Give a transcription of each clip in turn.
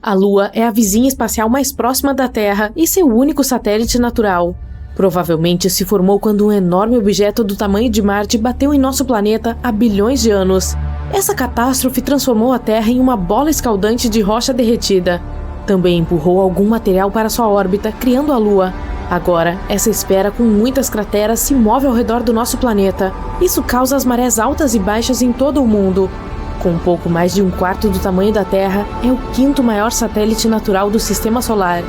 A Lua é a vizinha espacial mais próxima da Terra e seu único satélite natural. Provavelmente se formou quando um enorme objeto do tamanho de Marte bateu em nosso planeta há bilhões de anos. Essa catástrofe transformou a Terra em uma bola escaldante de rocha derretida. Também empurrou algum material para sua órbita, criando a Lua. Agora, essa esfera com muitas crateras se move ao redor do nosso planeta. Isso causa as marés altas e baixas em todo o mundo. Com um pouco mais de um quarto do tamanho da Terra, é o quinto maior satélite natural do Sistema Solar.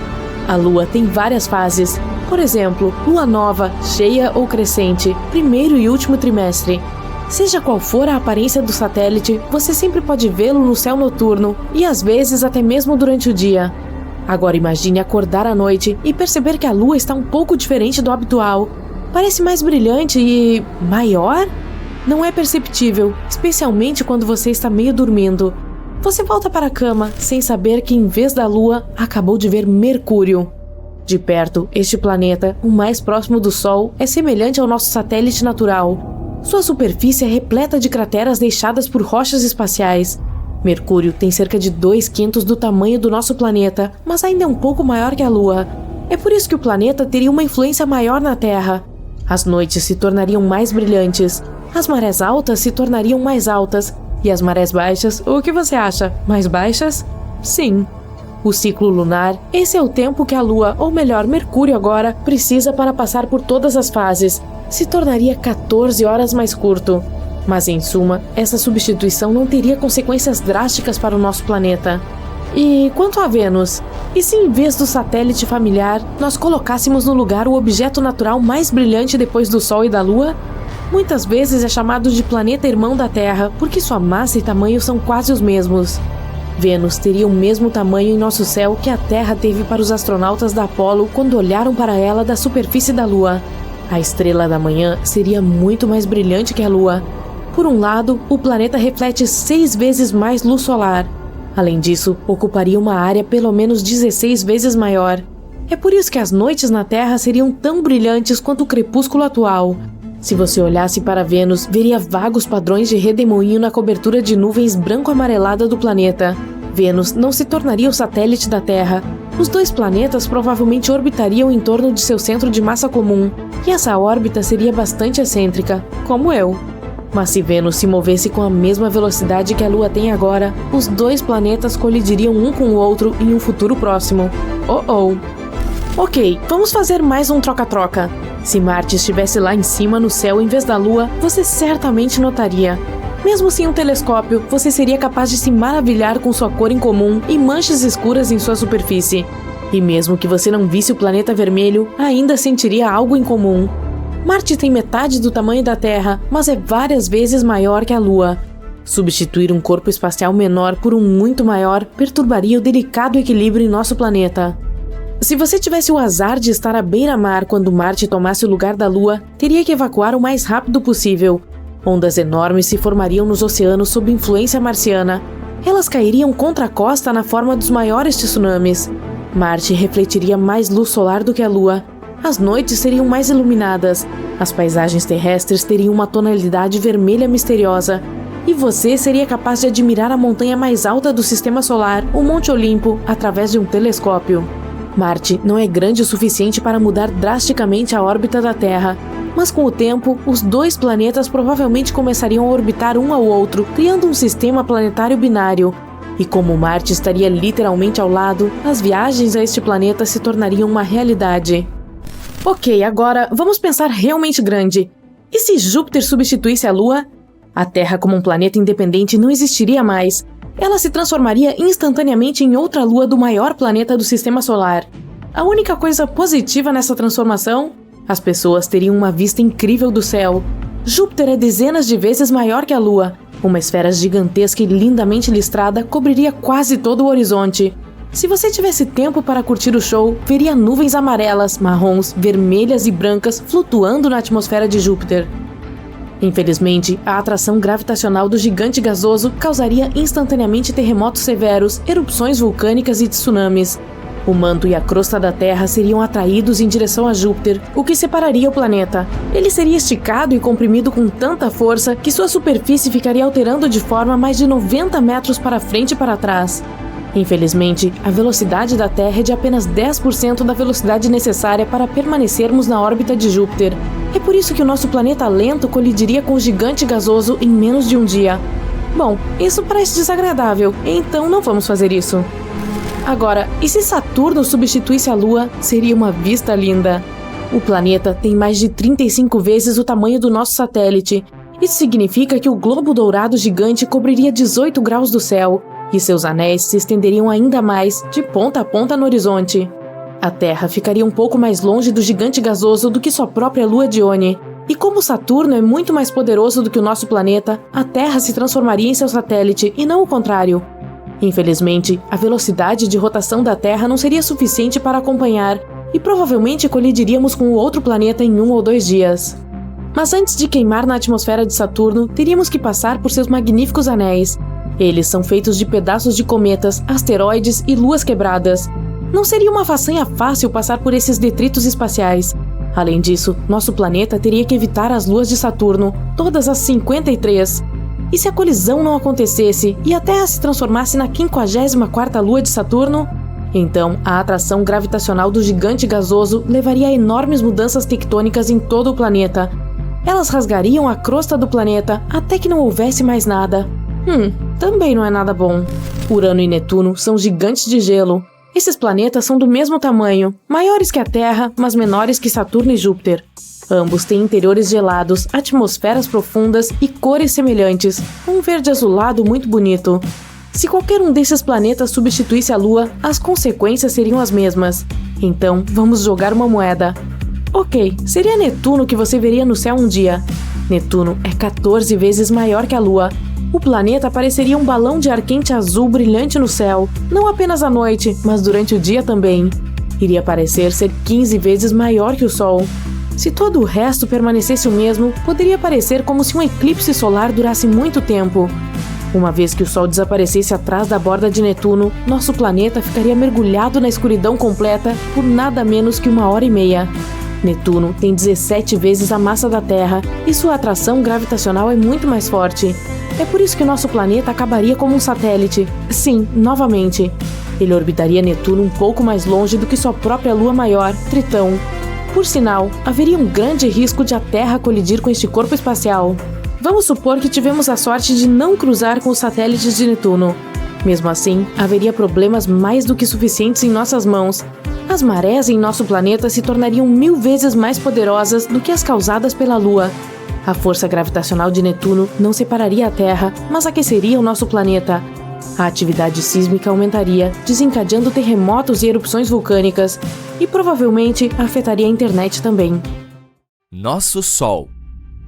A Lua tem várias fases. Por exemplo, lua nova, cheia ou crescente, primeiro e último trimestre. Seja qual for a aparência do satélite, você sempre pode vê-lo no céu noturno e às vezes até mesmo durante o dia. Agora imagine acordar à noite e perceber que a Lua está um pouco diferente do habitual. Parece mais brilhante e... maior? Não é perceptível, especialmente quando você está meio dormindo. Você volta para a cama sem saber que em vez da Lua, acabou de ver Mercúrio. De perto, este planeta, o mais próximo do Sol, é semelhante ao nosso satélite natural. Sua superfície é repleta de crateras deixadas por rochas espaciais. Mercúrio tem cerca de 2/5 do tamanho do nosso planeta, mas ainda é um pouco maior que a Lua. É por isso que o planeta teria uma influência maior na Terra. As noites se tornariam mais brilhantes, as marés altas se tornariam mais altas, e as marés baixas, o que você acha? Mais baixas? Sim. O ciclo lunar, esse é o tempo que a Lua, ou melhor, Mercúrio agora, precisa para passar por todas as fases. Se tornaria 14 horas mais curto. Mas em suma, essa substituição não teria consequências drásticas para o nosso planeta. E quanto a Vênus? E se em vez do satélite familiar, nós colocássemos no lugar o objeto natural mais brilhante depois do Sol e da Lua? Muitas vezes é chamado de planeta irmão da Terra, porque sua massa e tamanho são quase os mesmos. Vênus teria o mesmo tamanho em nosso céu que a Terra teve para os astronautas da Apollo quando olharam para ela da superfície da Lua. A estrela da manhã seria muito mais brilhante que a Lua. Por um lado, o planeta reflete 6 vezes mais luz solar. Além disso, ocuparia uma área pelo menos 16 vezes maior. É por isso que as noites na Terra seriam tão brilhantes quanto o crepúsculo atual. Se você olhasse para Vênus, veria vagos padrões de redemoinho na cobertura de nuvens branco-amarelada do planeta. Vênus não se tornaria o satélite da Terra. Os dois planetas provavelmente orbitariam em torno de seu centro de massa comum, e essa órbita seria bastante excêntrica, como eu. Mas se Vênus se movesse com a mesma velocidade que a Lua tem agora, os dois planetas colidiriam um com o outro em um futuro próximo. Ok, vamos fazer mais um troca-troca. Se Marte estivesse lá em cima no céu em vez da Lua, você certamente notaria. Mesmo sem um telescópio, você seria capaz de se maravilhar com sua cor incomum e manchas escuras em sua superfície. E mesmo que você não visse o planeta vermelho, ainda sentiria algo incomum. Marte tem metade do tamanho da Terra, mas é várias vezes maior que a Lua. Substituir um corpo espacial menor por um muito maior perturbaria o delicado equilíbrio em nosso planeta. Se você tivesse o azar de estar à beira-mar quando Marte tomasse o lugar da Lua, teria que evacuar o mais rápido possível. Ondas enormes se formariam nos oceanos sob influência marciana. Elas cairiam contra a costa na forma dos maiores tsunamis. Marte refletiria mais luz solar do que a Lua. As noites seriam mais iluminadas. As paisagens terrestres teriam uma tonalidade vermelha misteriosa. E você seria capaz de admirar a montanha mais alta do Sistema Solar, o Monte Olimpo, através de um telescópio. Marte não é grande o suficiente para mudar drasticamente a órbita da Terra, mas com o tempo, os dois planetas provavelmente começariam a orbitar um ao outro, criando um sistema planetário binário. E como Marte estaria literalmente ao lado, as viagens a este planeta se tornariam uma realidade. Ok, agora vamos pensar realmente grande. E se Júpiter substituísse a Lua? A Terra como um planeta independente não existiria mais. Ela se transformaria instantaneamente em outra lua do maior planeta do Sistema Solar. A única coisa positiva nessa transformação? As pessoas teriam uma vista incrível do céu. Júpiter é dezenas de vezes maior que a Lua. Uma esfera gigantesca e lindamente listrada cobriria quase todo o horizonte. Se você tivesse tempo para curtir o show, veria nuvens amarelas, marrons, vermelhas e brancas flutuando na atmosfera de Júpiter. Infelizmente, a atração gravitacional do gigante gasoso causaria instantaneamente terremotos severos, erupções vulcânicas e tsunamis. O manto e a crosta da Terra seriam atraídos em direção a Júpiter, o que separaria o planeta. Ele seria esticado e comprimido com tanta força que sua superfície ficaria alterando de forma mais de 90 metros para frente e para trás. Infelizmente, a velocidade da Terra é de apenas 10% da velocidade necessária para permanecermos na órbita de Júpiter. É por isso que o nosso planeta lento colidiria com o gigante gasoso em menos de um dia. Bom, isso parece desagradável, então não vamos fazer isso. Agora, e se Saturno substituísse a Lua, seria uma vista linda. O planeta tem mais de 35 vezes o tamanho do nosso satélite. Isso significa que o globo dourado gigante cobriria 18 graus do céu, e seus anéis se estenderiam ainda mais, de ponta a ponta no horizonte. A Terra ficaria um pouco mais longe do gigante gasoso do que sua própria lua Dione. E como Saturno é muito mais poderoso do que o nosso planeta, a Terra se transformaria em seu satélite e não o contrário. Infelizmente, a velocidade de rotação da Terra não seria suficiente para acompanhar, e provavelmente colidiríamos com o outro planeta em 1 ou 2 dias. Mas antes de queimar na atmosfera de Saturno, teríamos que passar por seus magníficos anéis. Eles são feitos de pedaços de cometas, asteroides e luas quebradas. Não seria uma façanha fácil passar por esses detritos espaciais. Além disso, nosso planeta teria que evitar as luas de Saturno, todas as 53. E se a colisão não acontecesse e a Terra se transformasse na 54ª lua de Saturno? Então, a atração gravitacional do gigante gasoso levaria a enormes mudanças tectônicas em todo o planeta. Elas rasgariam a crosta do planeta até que não houvesse mais nada. Também não é nada bom. Urano e Netuno são gigantes de gelo. Esses planetas são do mesmo tamanho, maiores que a Terra, mas menores que Saturno e Júpiter. Ambos têm interiores gelados, atmosferas profundas e cores semelhantes, um verde azulado muito bonito. Se qualquer um desses planetas substituísse a Lua, as consequências seriam as mesmas. Então, vamos jogar uma moeda. Ok, seria Netuno que você veria no céu um dia. Netuno é 14 vezes maior que a Lua. O planeta pareceria um balão de ar quente azul brilhante no céu, não apenas à noite, mas durante o dia também. Iria parecer ser 15 vezes maior que o Sol. Se todo o resto permanecesse o mesmo, poderia parecer como se um eclipse solar durasse muito tempo. Uma vez que o Sol desaparecesse atrás da borda de Netuno, nosso planeta ficaria mergulhado na escuridão completa por nada menos que 1h30. Netuno tem 17 vezes a massa da Terra e sua atração gravitacional é muito mais forte. É por isso que nosso planeta acabaria como um satélite. Sim, novamente. Ele orbitaria Netuno um pouco mais longe do que sua própria lua maior, Tritão. Por sinal, haveria um grande risco de a Terra colidir com este corpo espacial. Vamos supor que tivemos a sorte de não cruzar com os satélites de Netuno. Mesmo assim, haveria problemas mais do que suficientes em nossas mãos. As marés em nosso planeta se tornariam 1000 vezes mais poderosas do que as causadas pela Lua. A força gravitacional de Netuno não separaria a Terra, mas aqueceria o nosso planeta. A atividade sísmica aumentaria, desencadeando terremotos e erupções vulcânicas, e provavelmente afetaria a internet também. Nosso Sol.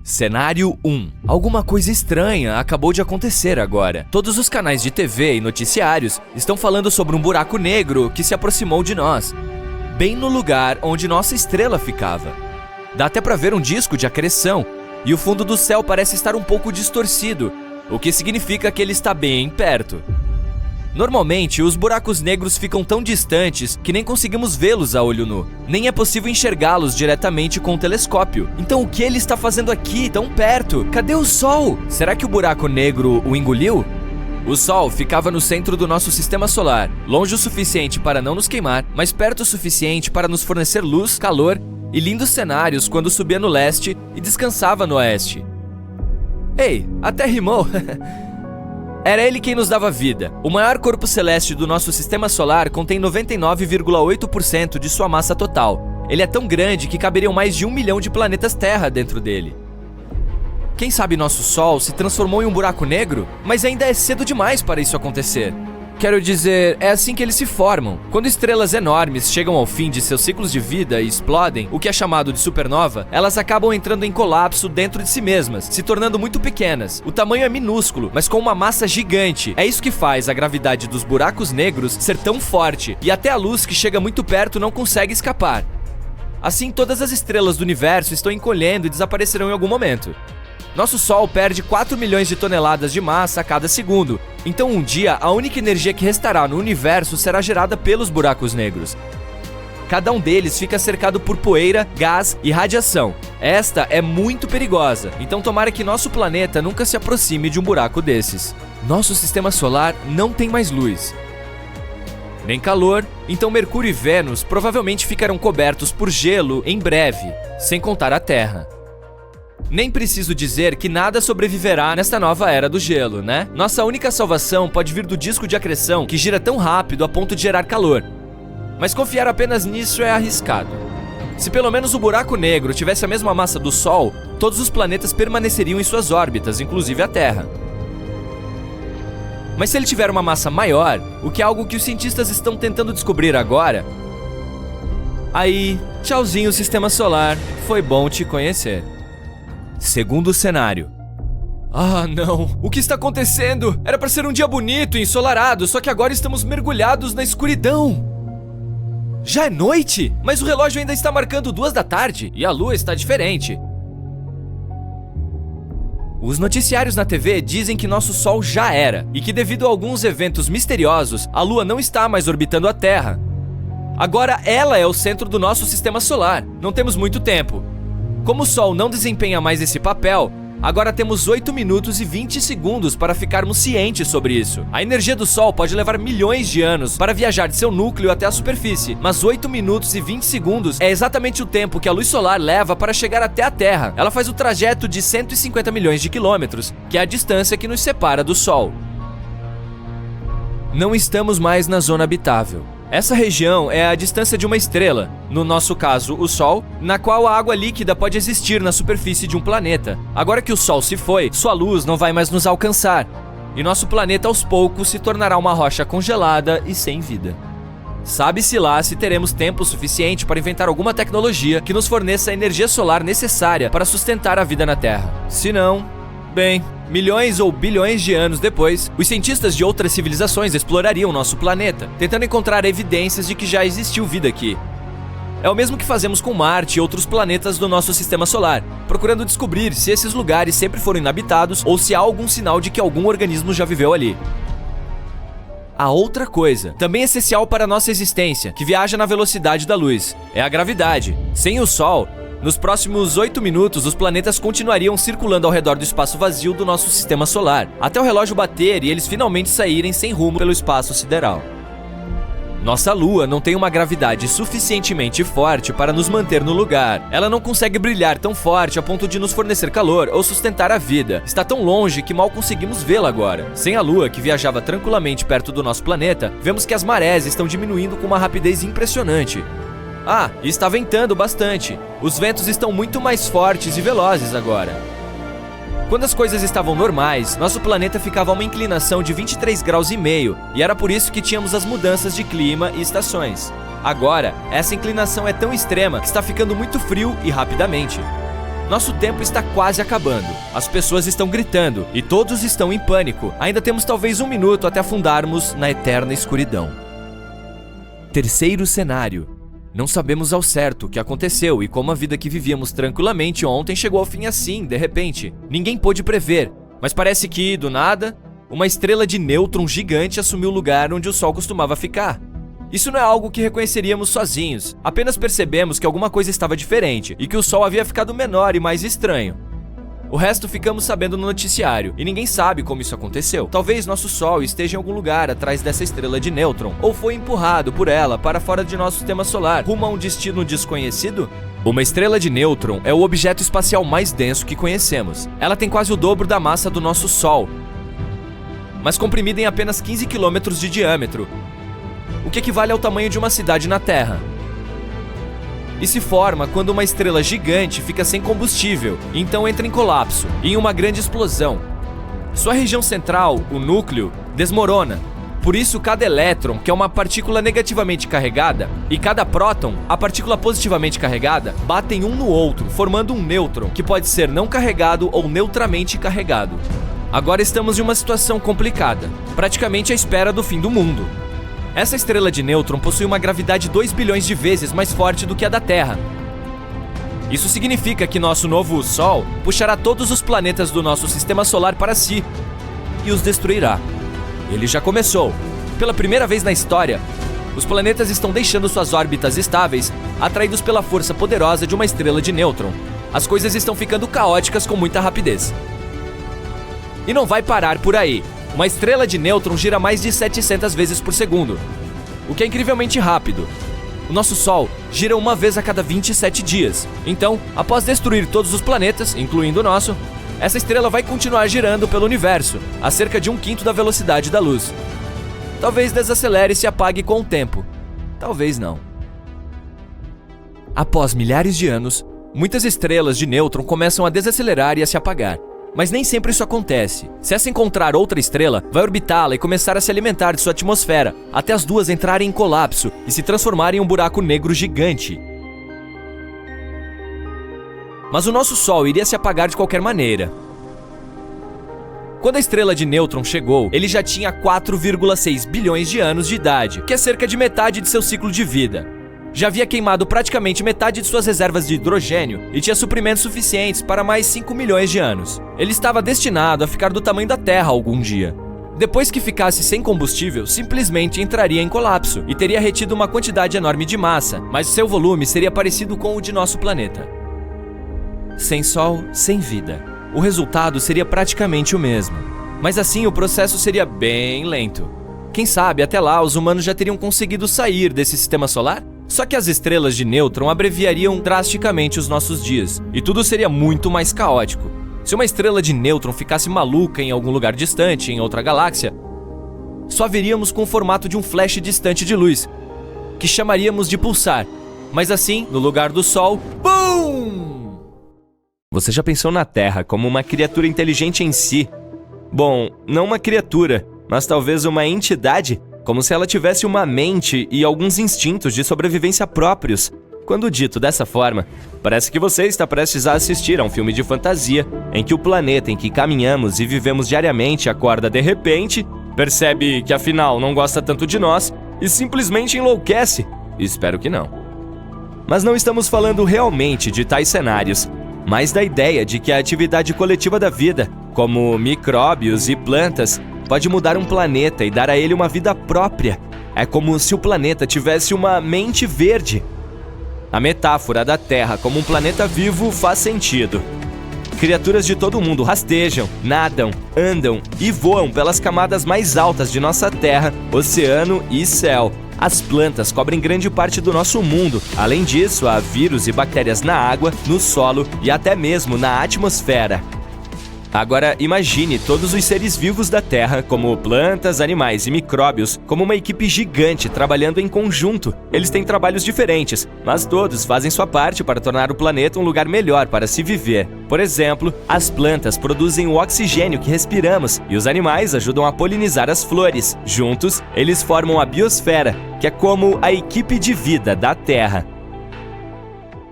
Cenário 1. Alguma coisa estranha acabou de acontecer agora. Todos os canais de TV e noticiários estão falando sobre um buraco negro que se aproximou de nós, bem no lugar onde nossa estrela ficava. Dá até para ver um disco de acreção, e o fundo do céu parece estar um pouco distorcido, o que significa que ele está bem perto. Normalmente, os buracos negros ficam tão distantes que nem conseguimos vê-los a olho nu. Nem é possível enxergá-los diretamente com o telescópio. Então o que ele está fazendo aqui, tão perto? Cadê o Sol? Será que o buraco negro o engoliu? O Sol ficava no centro do nosso sistema solar, longe o suficiente para não nos queimar, mas perto o suficiente para nos fornecer luz, calor e lindos cenários quando subia no leste e descansava no oeste. Ei, até rimou! Era ele quem nos dava vida. O maior corpo celeste do nosso sistema solar contém 99,8% de sua massa total. Ele é tão grande que caberiam mais de 1 milhão de planetas Terra dentro dele. Quem sabe nosso Sol se transformou em um buraco negro? Mas ainda é cedo demais para isso acontecer. Quero dizer, é assim que eles se formam. Quando estrelas enormes chegam ao fim de seus ciclos de vida e explodem, o que é chamado de supernova, elas acabam entrando em colapso dentro de si mesmas, se tornando muito pequenas. O tamanho é minúsculo, mas com uma massa gigante. É isso que faz a gravidade dos buracos negros ser tão forte, e até a luz que chega muito perto não consegue escapar. Assim, todas as estrelas do universo estão encolhendo e desaparecerão em algum momento. Nosso Sol perde 4 milhões de toneladas de massa a cada segundo. Então um dia, a única energia que restará no universo será gerada pelos buracos negros. Cada um deles fica cercado por poeira, gás e radiação. Esta é muito perigosa, então tomara que nosso planeta nunca se aproxime de um buraco desses. Nosso sistema solar não tem mais luz. nem calor, então Mercúrio e Vênus provavelmente ficarão cobertos por gelo em breve, sem contar a Terra. Nem preciso dizer que nada sobreviverá nesta nova era do gelo, né? Nossa única salvação pode vir do disco de acreção que gira tão rápido a ponto de gerar calor. Mas confiar apenas nisso é arriscado. Se pelo menos o buraco negro tivesse a mesma massa do Sol, todos os planetas permaneceriam em suas órbitas, inclusive a Terra. Mas se ele tiver uma massa maior, o que é algo que os cientistas estão tentando descobrir agora, aí, tchauzinho Sistema Solar, foi bom te conhecer. Segundo cenário. Ah, não. O que está acontecendo? Era para ser um dia bonito e ensolarado, só que agora estamos mergulhados na escuridão. Já é noite? Mas o relógio ainda está marcando 2 da tarde e a lua está diferente. Os noticiários na TV dizem que nosso Sol já era e que devido a alguns eventos misteriosos, a Lua não está mais orbitando a Terra. Agora ela é o centro do nosso sistema solar. Não temos muito tempo. Como o Sol não desempenha mais esse papel, agora temos 8 minutos e 20 segundos para ficarmos cientes sobre isso. A energia do Sol pode levar milhões de anos para viajar de seu núcleo até a superfície, mas 8 minutos e 20 segundos é exatamente o tempo que a luz solar leva para chegar até a Terra. Ela faz o trajeto de 150 milhões de quilômetros, que é a distância que nos separa do Sol. Não estamos mais na zona habitável. Essa região é a distância de uma estrela, no nosso caso o Sol, na qual a água líquida pode existir na superfície de um planeta. Agora que o Sol se foi, sua luz não vai mais nos alcançar, e nosso planeta aos poucos se tornará uma rocha congelada e sem vida. Sabe-se lá se teremos tempo suficiente para inventar alguma tecnologia que nos forneça a energia solar necessária para sustentar a vida na Terra. Se não, bem, milhões ou bilhões de anos depois, os cientistas de outras civilizações explorariam nosso planeta, tentando encontrar evidências de que já existiu vida aqui. É o mesmo que fazemos com Marte e outros planetas do nosso sistema solar, procurando descobrir se esses lugares sempre foram inabitados ou se há algum sinal de que algum organismo já viveu ali. A outra coisa, também essencial para a nossa existência, que viaja na velocidade da luz, é a gravidade. Sem o Sol, nos próximos 8 minutos, os planetas continuariam circulando ao redor do espaço vazio do nosso sistema solar, até o relógio bater e eles finalmente saírem sem rumo pelo espaço sideral. Nossa Lua não tem uma gravidade suficientemente forte para nos manter no lugar. Ela não consegue brilhar tão forte a ponto de nos fornecer calor ou sustentar a vida. Está tão longe que mal conseguimos vê-la agora. Sem a Lua, que viajava tranquilamente perto do nosso planeta, vemos que as marés estão diminuindo com uma rapidez impressionante. Ah, e está ventando bastante. Os ventos estão muito mais fortes e velozes agora. Quando as coisas estavam normais, nosso planeta ficava a uma inclinação de 23,5 graus e era por isso que tínhamos as mudanças de clima e estações. Agora, essa inclinação é tão extrema que está ficando muito frio e rapidamente. Nosso tempo está quase acabando. As pessoas estão gritando e todos estão em pânico. Ainda temos talvez 1 minuto até afundarmos na eterna escuridão. Terceiro cenário. Não sabemos ao certo o que aconteceu e como a vida que vivíamos tranquilamente ontem chegou ao fim assim, de repente. Ninguém pôde prever, mas parece que, do nada, uma estrela de nêutron gigante assumiu o lugar onde o Sol costumava ficar. Isso não é algo que reconheceríamos sozinhos, apenas percebemos que alguma coisa estava diferente e que o Sol havia ficado menor e mais estranho. O resto ficamos sabendo no noticiário, e ninguém sabe como isso aconteceu. Talvez nosso Sol esteja em algum lugar atrás dessa estrela de nêutron, ou foi empurrado por ela para fora de nosso sistema solar, rumo a um destino desconhecido? Uma estrela de nêutron é o objeto espacial mais denso que conhecemos. Ela tem quase o dobro da massa do nosso Sol, mas comprimida em apenas 15 km de diâmetro, o que equivale ao tamanho de uma cidade na Terra. E se forma quando uma estrela gigante fica sem combustível, e então entra em colapso, em uma grande explosão. Sua região central, o núcleo, desmorona. Por isso, cada elétron, que é uma partícula negativamente carregada, e cada próton, a partícula positivamente carregada, batem um no outro, formando um nêutron, que pode ser não carregado ou neutramente carregado. Agora estamos em uma situação complicada, praticamente à espera do fim do mundo. Essa estrela de nêutron possui uma gravidade 2 bilhões de vezes mais forte do que a da Terra. Isso significa que nosso novo Sol puxará todos os planetas do nosso sistema solar para si e os destruirá. Ele já começou. Pela primeira vez na história, os planetas estão deixando suas órbitas estáveis, atraídos pela força poderosa de uma estrela de nêutron. As coisas estão ficando caóticas com muita rapidez. E não vai parar por aí. Uma estrela de nêutron gira mais de 700 vezes por segundo. o que é incrivelmente rápido. O nosso Sol gira uma vez a cada 27 dias. Então, após destruir todos os planetas, incluindo o nosso, essa estrela vai continuar girando pelo universo, a cerca de 1/5 da velocidade da luz. Talvez desacelere e se apague com o tempo. Talvez não. Após milhares de anos, muitas estrelas de nêutron começam a desacelerar e a se apagar. Mas nem sempre isso acontece. Se essa encontrar outra estrela, vai orbitá-la e começar a se alimentar de sua atmosfera, até as duas entrarem em colapso e se transformarem em um buraco negro gigante. Mas o nosso Sol iria se apagar de qualquer maneira. Quando a estrela de nêutron chegou, ele já tinha 4,6 bilhões de anos de idade, que é cerca de metade de seu ciclo de vida. Já havia queimado praticamente metade de suas reservas de hidrogênio e tinha suprimentos suficientes para mais 5 milhões de anos. Ele estava destinado a ficar do tamanho da Terra algum dia. Depois que ficasse sem combustível, simplesmente entraria em colapso e teria retido uma quantidade enorme de massa, mas seu volume seria parecido com o de nosso planeta. Sem Sol, sem vida. O resultado seria praticamente o mesmo. Mas assim o processo seria bem lento. Quem sabe até lá os humanos já teriam conseguido sair desse sistema solar? Só que as estrelas de nêutron abreviariam drasticamente os nossos dias, e tudo seria muito mais caótico. Se uma estrela de nêutron ficasse maluca em algum lugar distante, em outra galáxia, só veríamos com o formato de um flash distante de luz, que chamaríamos de pulsar. Mas assim, no lugar do Sol, BUM! Você já pensou na Terra como uma criatura inteligente em si? Bom, não uma criatura, mas talvez uma entidade? Como se ela tivesse uma mente e alguns instintos de sobrevivência próprios. Quando dito dessa forma, parece que você está prestes a assistir a um filme de fantasia, em que o planeta em que caminhamos e vivemos diariamente acorda de repente, percebe que afinal não gosta tanto de nós e simplesmente enlouquece. Espero que não. Mas não estamos falando realmente de tais cenários, mas da ideia de que a atividade coletiva da vida, como micróbios e plantas, pode mudar um planeta e dar a ele uma vida própria. É como se o planeta tivesse uma mente verde. A metáfora da Terra como um planeta vivo faz sentido. Criaturas de todo o mundo rastejam, nadam, andam e voam pelas camadas mais altas de nossa Terra, oceano e céu. As plantas cobrem grande parte do nosso mundo. Além disso, há vírus e bactérias na água, no solo e até mesmo na atmosfera. Agora, imagine todos os seres vivos da Terra, como plantas, animais e micróbios, como uma equipe gigante trabalhando em conjunto. Eles têm trabalhos diferentes, mas todos fazem sua parte para tornar o planeta um lugar melhor para se viver. Por exemplo, as plantas produzem o oxigênio que respiramos e os animais ajudam a polinizar as flores. Juntos, eles formam a biosfera, que é como a equipe de vida da Terra.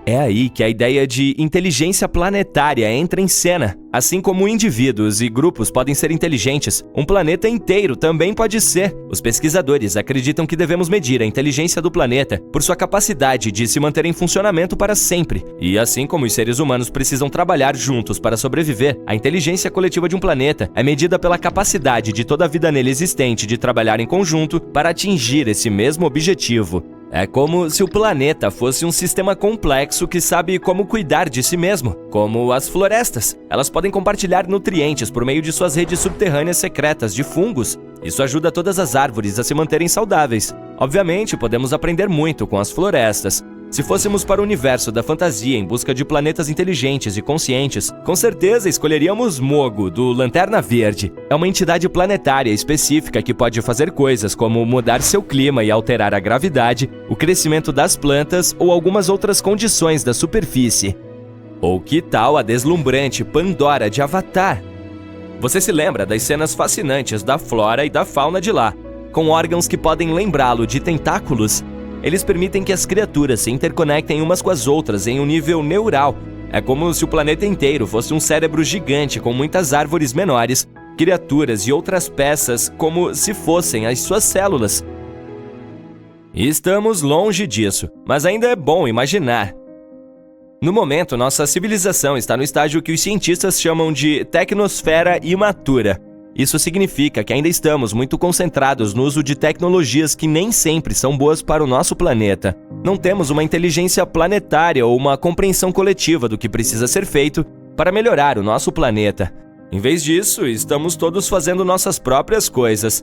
É aí que a ideia de inteligência planetária entra em cena. Assim como indivíduos e grupos podem ser inteligentes, um planeta inteiro também pode ser. Os pesquisadores acreditam que devemos medir a inteligência do planeta por sua capacidade de se manter em funcionamento para sempre. E assim como os seres humanos precisam trabalhar juntos para sobreviver, a inteligência coletiva de um planeta é medida pela capacidade de toda a vida nele existente de trabalhar em conjunto para atingir esse mesmo objetivo. É como se o planeta fosse um sistema complexo que sabe como cuidar de si mesmo, como as florestas. Elas podem compartilhar nutrientes por meio de suas redes subterrâneas secretas de fungos. Isso ajuda todas as árvores a se manterem saudáveis. Obviamente, podemos aprender muito com as florestas. Se fôssemos para o universo da fantasia em busca de planetas inteligentes e conscientes, com certeza escolheríamos Mogo, do Lanterna Verde. É uma entidade planetária específica que pode fazer coisas como mudar seu clima e alterar a gravidade, o crescimento das plantas ou algumas outras condições da superfície. Ou que tal a deslumbrante Pandora de Avatar? Você se lembra das cenas fascinantes da flora e da fauna de lá, com órgãos que podem lembrá-lo de tentáculos? Eles permitem que as criaturas se interconectem umas com as outras em um nível neural. É como se o planeta inteiro fosse um cérebro gigante com muitas árvores menores, criaturas e outras peças como se fossem as suas células. E estamos longe disso, mas ainda é bom imaginar. No momento, nossa civilização está no estágio que os cientistas chamam de tecnosfera imatura. Isso significa que ainda estamos muito concentrados no uso de tecnologias que nem sempre são boas para o nosso planeta. Não temos uma inteligência planetária ou uma compreensão coletiva do que precisa ser feito para melhorar o nosso planeta. Em vez disso, estamos todos fazendo nossas próprias coisas.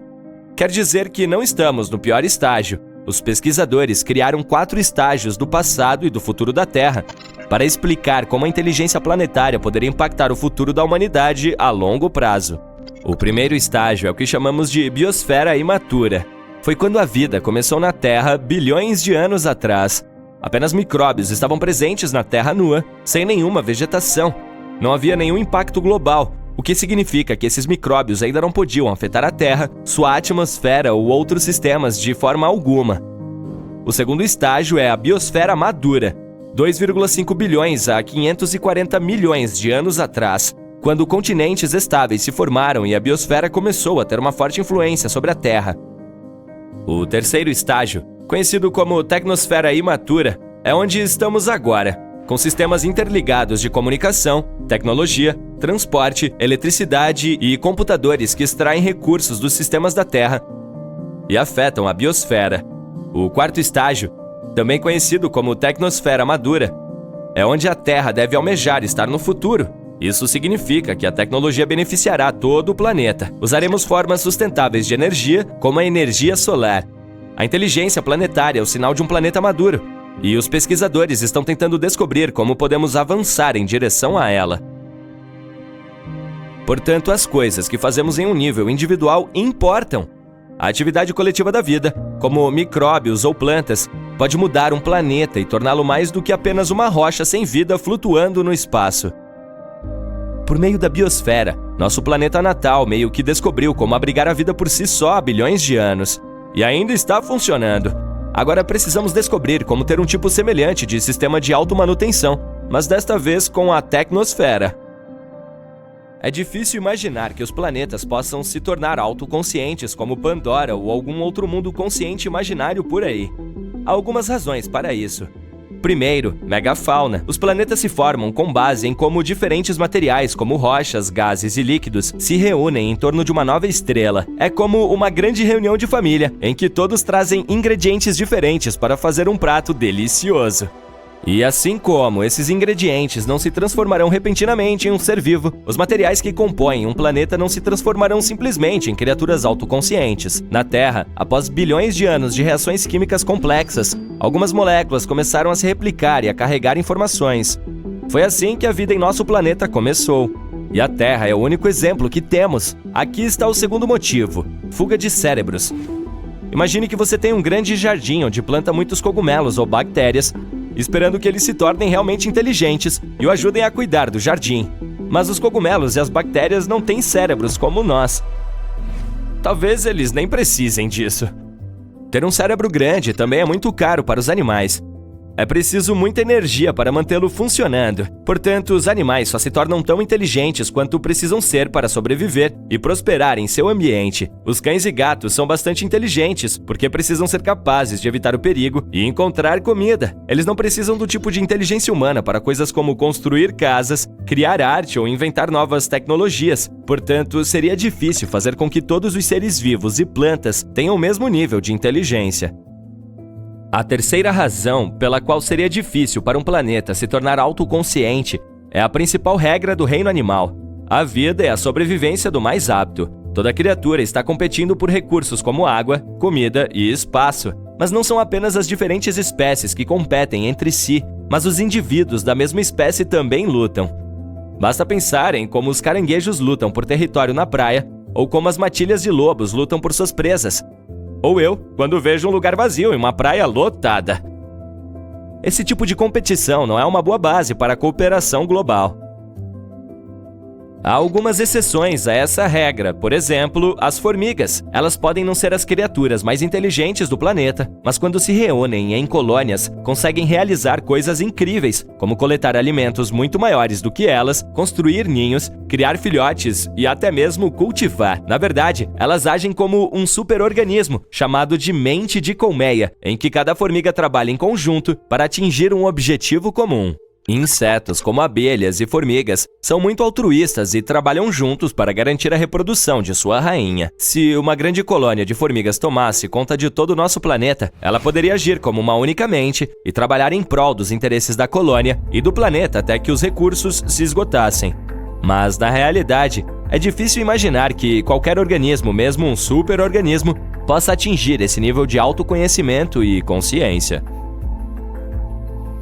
Quer dizer que não estamos no pior estágio. os pesquisadores criaram 4 estágios do passado e do futuro da Terra para explicar como a inteligência planetária poderia impactar o futuro da humanidade a longo prazo. O primeiro estágio é o que chamamos de biosfera imatura. Foi quando a vida começou na Terra bilhões de anos atrás. Apenas micróbios estavam presentes na Terra nua, sem nenhuma vegetação. Não havia nenhum impacto global, o que significa que esses micróbios ainda não podiam afetar a Terra, sua atmosfera ou outros sistemas de forma alguma. O segundo estágio é a biosfera madura, 2,5 bilhões a 540 milhões de anos atrás, quando continentes estáveis se formaram e a biosfera começou a ter uma forte influência sobre a Terra. O terceiro estágio, conhecido como tecnosfera imatura, é onde estamos agora, com sistemas interligados de comunicação, tecnologia, transporte, eletricidade e computadores que extraem recursos dos sistemas da Terra e afetam a biosfera. O quarto estágio, também conhecido como tecnosfera madura, é onde a Terra deve almejar estar no futuro. Isso significa que a tecnologia beneficiará todo o planeta. Usaremos formas sustentáveis de energia, como a energia solar. A inteligência planetária é o sinal de um planeta maduro, e os pesquisadores estão tentando descobrir como podemos avançar em direção a ela. Portanto, as coisas que fazemos em um nível individual importam. A atividade coletiva da vida, como micróbios ou plantas, pode mudar um planeta e torná-lo mais do que apenas uma rocha sem vida flutuando no espaço. Por meio da biosfera, nosso planeta natal meio que descobriu como abrigar a vida por si só há bilhões de anos. E ainda está funcionando. Agora precisamos descobrir como ter um tipo semelhante de sistema de automanutenção, mas desta vez com a tecnosfera. É difícil imaginar que os planetas possam se tornar autoconscientes como Pandora ou algum outro mundo consciente imaginário por aí. Há algumas razões para isso. Primeiro, megafauna. Os planetas se formam com base em como diferentes materiais, como rochas, gases e líquidos, se reúnem em torno de uma nova estrela. É como uma grande reunião de família, em que todos trazem ingredientes diferentes para fazer um prato delicioso. E assim como esses ingredientes não se transformarão repentinamente em um ser vivo, os materiais que compõem um planeta não se transformarão simplesmente em criaturas autoconscientes. Na Terra, após bilhões de anos de reações químicas complexas, algumas moléculas começaram a se replicar e a carregar informações. Foi assim que a vida em nosso planeta começou. E a Terra é o único exemplo que temos. Aqui está o segundo motivo: fuga de cérebros. Imagine que você tem um grande jardim onde planta muitos cogumelos ou bactérias, esperando que eles se tornem realmente inteligentes e o ajudem a cuidar do jardim. Mas os cogumelos e as bactérias não têm cérebros como nós. Talvez eles nem precisem disso. Ter um cérebro grande também é muito caro para os animais. É preciso muita energia para mantê-lo funcionando. Portanto, os animais só se tornam tão inteligentes quanto precisam ser para sobreviver e prosperar em seu ambiente. Os cães e gatos são bastante inteligentes, porque precisam ser capazes de evitar o perigo e encontrar comida. Eles não precisam do tipo de inteligência humana para coisas como construir casas, criar arte ou inventar novas tecnologias. Portanto, seria difícil fazer com que todos os seres vivos e plantas tenham o mesmo nível de inteligência. A terceira razão pela qual seria difícil para um planeta se tornar autoconsciente é a principal regra do reino animal. A vida é a sobrevivência do mais apto. Toda criatura está competindo por recursos como água, comida e espaço. Mas não são apenas as diferentes espécies que competem entre si, mas os indivíduos da mesma espécie também lutam. Basta pensar em como os caranguejos lutam por território na praia, ou como as matilhas de lobos lutam por suas presas. Ou eu, quando vejo um lugar vazio em uma praia lotada. Esse tipo de competição não é uma boa base para a cooperação global. Há algumas exceções a essa regra, por exemplo, as formigas. Elas podem não ser as criaturas mais inteligentes do planeta, mas quando se reúnem em colônias, conseguem realizar coisas incríveis, como coletar alimentos muito maiores do que elas, construir ninhos, criar filhotes e até mesmo cultivar. Na verdade, elas agem como um superorganismo, chamado de mente de colmeia, em que cada formiga trabalha em conjunto para atingir um objetivo comum. Insetos como abelhas e formigas são muito altruístas e trabalham juntos para garantir a reprodução de sua rainha. Se uma grande colônia de formigas tomasse conta de todo o nosso planeta, ela poderia agir como uma única mente e trabalhar em prol dos interesses da colônia e do planeta até que os recursos se esgotassem. Mas, na realidade, é difícil imaginar que qualquer organismo, mesmo um superorganismo, possa atingir esse nível de autoconhecimento e consciência.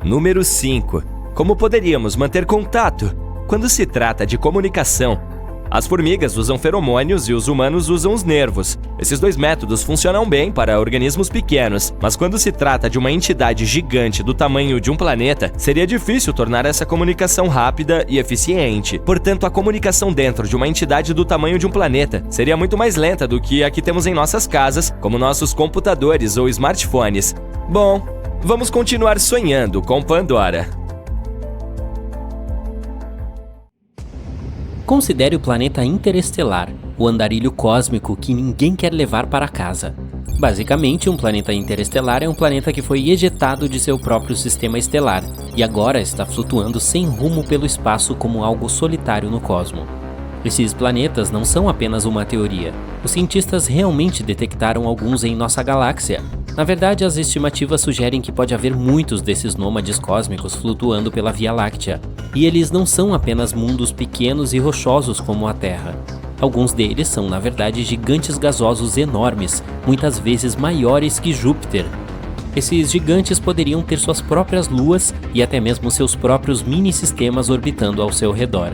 Número 5. Como poderíamos manter contato? Quando se trata de comunicação, as formigas usam feromônios e os humanos usam os nervos. Esses dois métodos funcionam bem para organismos pequenos, mas quando se trata de uma entidade gigante do tamanho de um planeta, seria difícil tornar essa comunicação rápida e eficiente. Portanto, a comunicação dentro de uma entidade do tamanho de um planeta seria muito mais lenta do que a que temos em nossas casas, como nossos computadores ou smartphones. Bom, vamos continuar sonhando com Pandora. Considere o planeta interestelar, o andarilho cósmico que ninguém quer levar para casa. Basicamente, um planeta interestelar é um planeta que foi ejetado de seu próprio sistema estelar e agora está flutuando sem rumo pelo espaço como algo solitário no cosmo. Esses planetas não são apenas uma teoria. Os cientistas realmente detectaram alguns em nossa galáxia. Na verdade, as estimativas sugerem que pode haver muitos desses nômades cósmicos flutuando pela Via Láctea. E eles não são apenas mundos pequenos e rochosos como a Terra. Alguns deles são, na verdade, gigantes gasosos enormes, muitas vezes maiores que Júpiter. Esses gigantes poderiam ter suas próprias luas e até mesmo seus próprios mini-sistemas orbitando ao seu redor.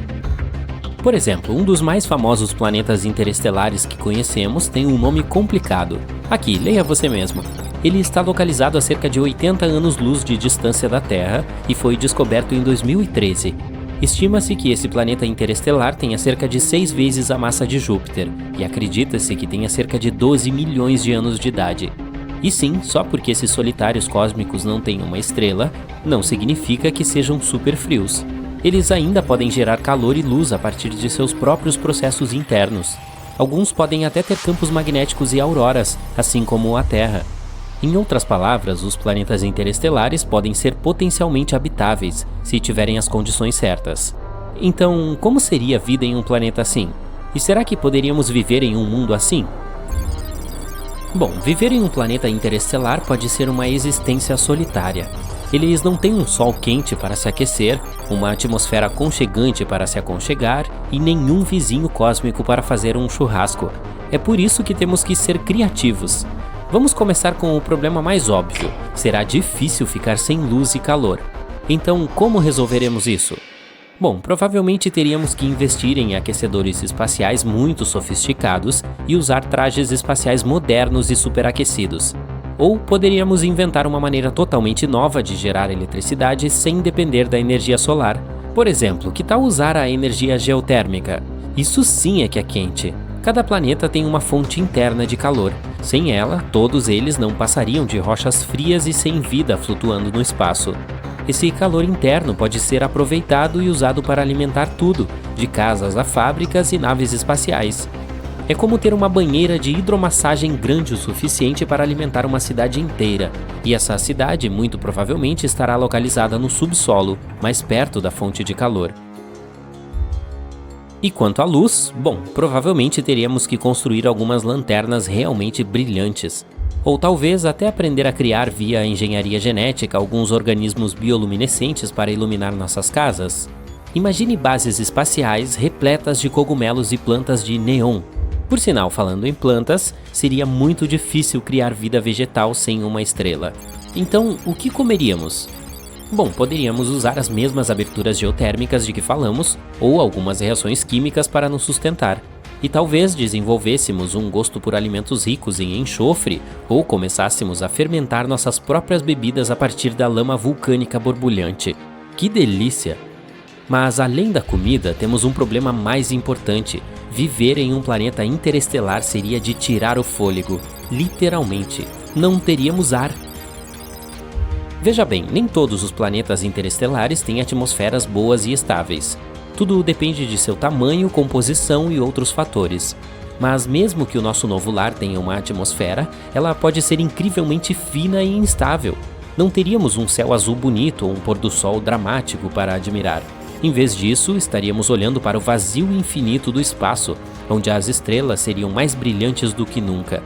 Por exemplo, um dos mais famosos planetas interestelares que conhecemos tem um nome complicado. Aqui, leia você mesmo. Ele está localizado a cerca de 80 anos-luz de distância da Terra e foi descoberto em 2013. Estima-se que esse planeta interestelar tenha cerca de 6 vezes a massa de Júpiter e acredita-se que tenha cerca de 12 milhões de anos de idade. E sim, só porque esses solitários cósmicos não têm uma estrela, não significa que sejam super frios. Eles ainda podem gerar calor e luz a partir de seus próprios processos internos. Alguns podem até ter campos magnéticos e auroras, assim como a Terra. Em outras palavras, os planetas interestelares podem ser potencialmente habitáveis, se tiverem as condições certas. Então, como seria a vida em um planeta assim? E será que poderíamos viver em um mundo assim? Bom, viver em um planeta interestelar pode ser uma existência solitária. Eles não têm um sol quente para se aquecer, uma atmosfera aconchegante para se aconchegar e nenhum vizinho cósmico para fazer um churrasco. É por isso que temos que ser criativos. Vamos começar com o problema mais óbvio. Será difícil ficar sem luz e calor. Então, como resolveremos isso? Bom, provavelmente teríamos que investir em aquecedores espaciais muito sofisticados e usar trajes espaciais modernos e superaquecidos. Ou poderíamos inventar uma maneira totalmente nova de gerar eletricidade sem depender da energia solar. Por exemplo, que tal usar a energia geotérmica? Isso sim é que é quente. Cada planeta tem uma fonte interna de calor. Sem ela, todos eles não passariam de rochas frias e sem vida flutuando no espaço. Esse calor interno pode ser aproveitado e usado para alimentar tudo, de casas a fábricas e naves espaciais. É como ter uma banheira de hidromassagem grande o suficiente para alimentar uma cidade inteira. E essa cidade, muito provavelmente, estará localizada no subsolo, mais perto da fonte de calor. E quanto à luz, bom, provavelmente teríamos que construir algumas lanternas realmente brilhantes. Ou talvez até aprender a criar via engenharia genética alguns organismos bioluminescentes para iluminar nossas casas. Imagine bases espaciais repletas de cogumelos e plantas de neon. Por sinal, falando em plantas, seria muito difícil criar vida vegetal sem uma estrela. Então, o que comeríamos? Bom, poderíamos usar as mesmas aberturas geotérmicas de que falamos, ou algumas reações químicas para nos sustentar. E talvez desenvolvêssemos um gosto por alimentos ricos em enxofre, ou começássemos a fermentar nossas próprias bebidas a partir da lama vulcânica borbulhante. Que delícia! Mas além da comida, temos um problema mais importante. Viver em um planeta interestelar seria de tirar o fôlego, literalmente. Não teríamos ar. Veja bem, nem todos os planetas interestelares têm atmosferas boas e estáveis. Tudo depende de seu tamanho, composição e outros fatores. Mas mesmo que o nosso novo lar tenha uma atmosfera, ela pode ser incrivelmente fina e instável. Não teríamos um céu azul bonito ou um pôr do sol dramático para admirar. Em vez disso, estaríamos olhando para o vazio infinito do espaço, onde as estrelas seriam mais brilhantes do que nunca.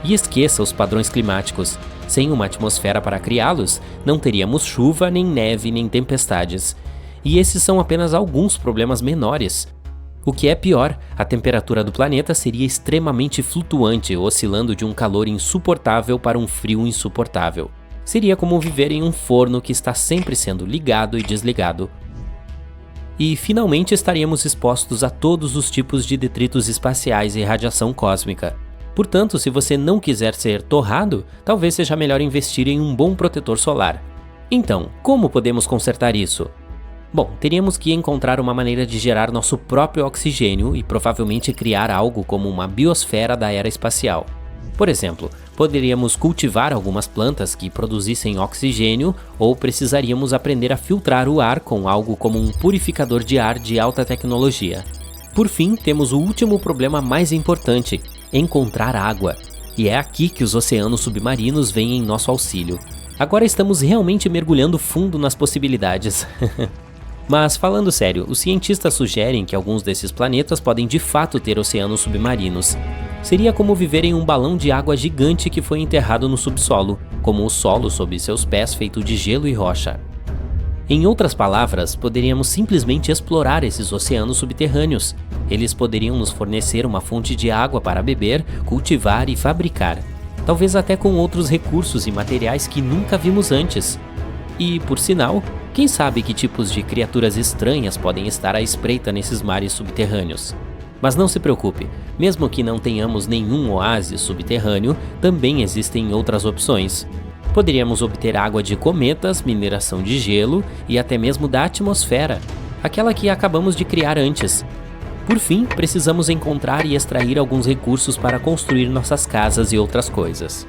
E esqueça os padrões climáticos. Sem uma atmosfera para criá-los, não teríamos chuva, nem neve, nem tempestades. E esses são apenas alguns problemas menores. O que é pior, a temperatura do planeta seria extremamente flutuante, oscilando de um calor insuportável para um frio insuportável. Seria como viver em um forno que está sempre sendo ligado e desligado. E finalmente estaríamos expostos a todos os tipos de detritos espaciais e radiação cósmica. Portanto, se você não quiser ser torrado, talvez seja melhor investir em um bom protetor solar. Então, como podemos consertar isso? Bom, teríamos que encontrar uma maneira de gerar nosso próprio oxigênio e provavelmente criar algo como uma biosfera da era espacial. Por exemplo, poderíamos cultivar algumas plantas que produzissem oxigênio ou precisaríamos aprender a filtrar o ar com algo como um purificador de ar de alta tecnologia. Por fim, temos o último problema mais importante: encontrar água. E é aqui que os oceanos submarinos vêm em nosso auxílio. Agora estamos realmente mergulhando fundo nas possibilidades. Mas falando sério, os cientistas sugerem que alguns desses planetas podem de fato ter oceanos submarinos. Seria como viver em um balão de água gigante que foi enterrado no subsolo, como o solo sob seus pés feito de gelo e rocha. Em outras palavras, poderíamos simplesmente explorar esses oceanos subterrâneos. Eles poderiam nos fornecer uma fonte de água para beber, cultivar e fabricar. Talvez até com outros recursos e materiais que nunca vimos antes. E, por sinal, quem sabe que tipos de criaturas estranhas podem estar à espreita nesses mares subterrâneos. Mas não se preocupe, mesmo que não tenhamos nenhum oásis subterrâneo, também existem outras opções. Poderíamos obter água de cometas, mineração de gelo e até mesmo da atmosfera, aquela que acabamos de criar antes. Por fim, precisamos encontrar e extrair alguns recursos para construir nossas casas e outras coisas.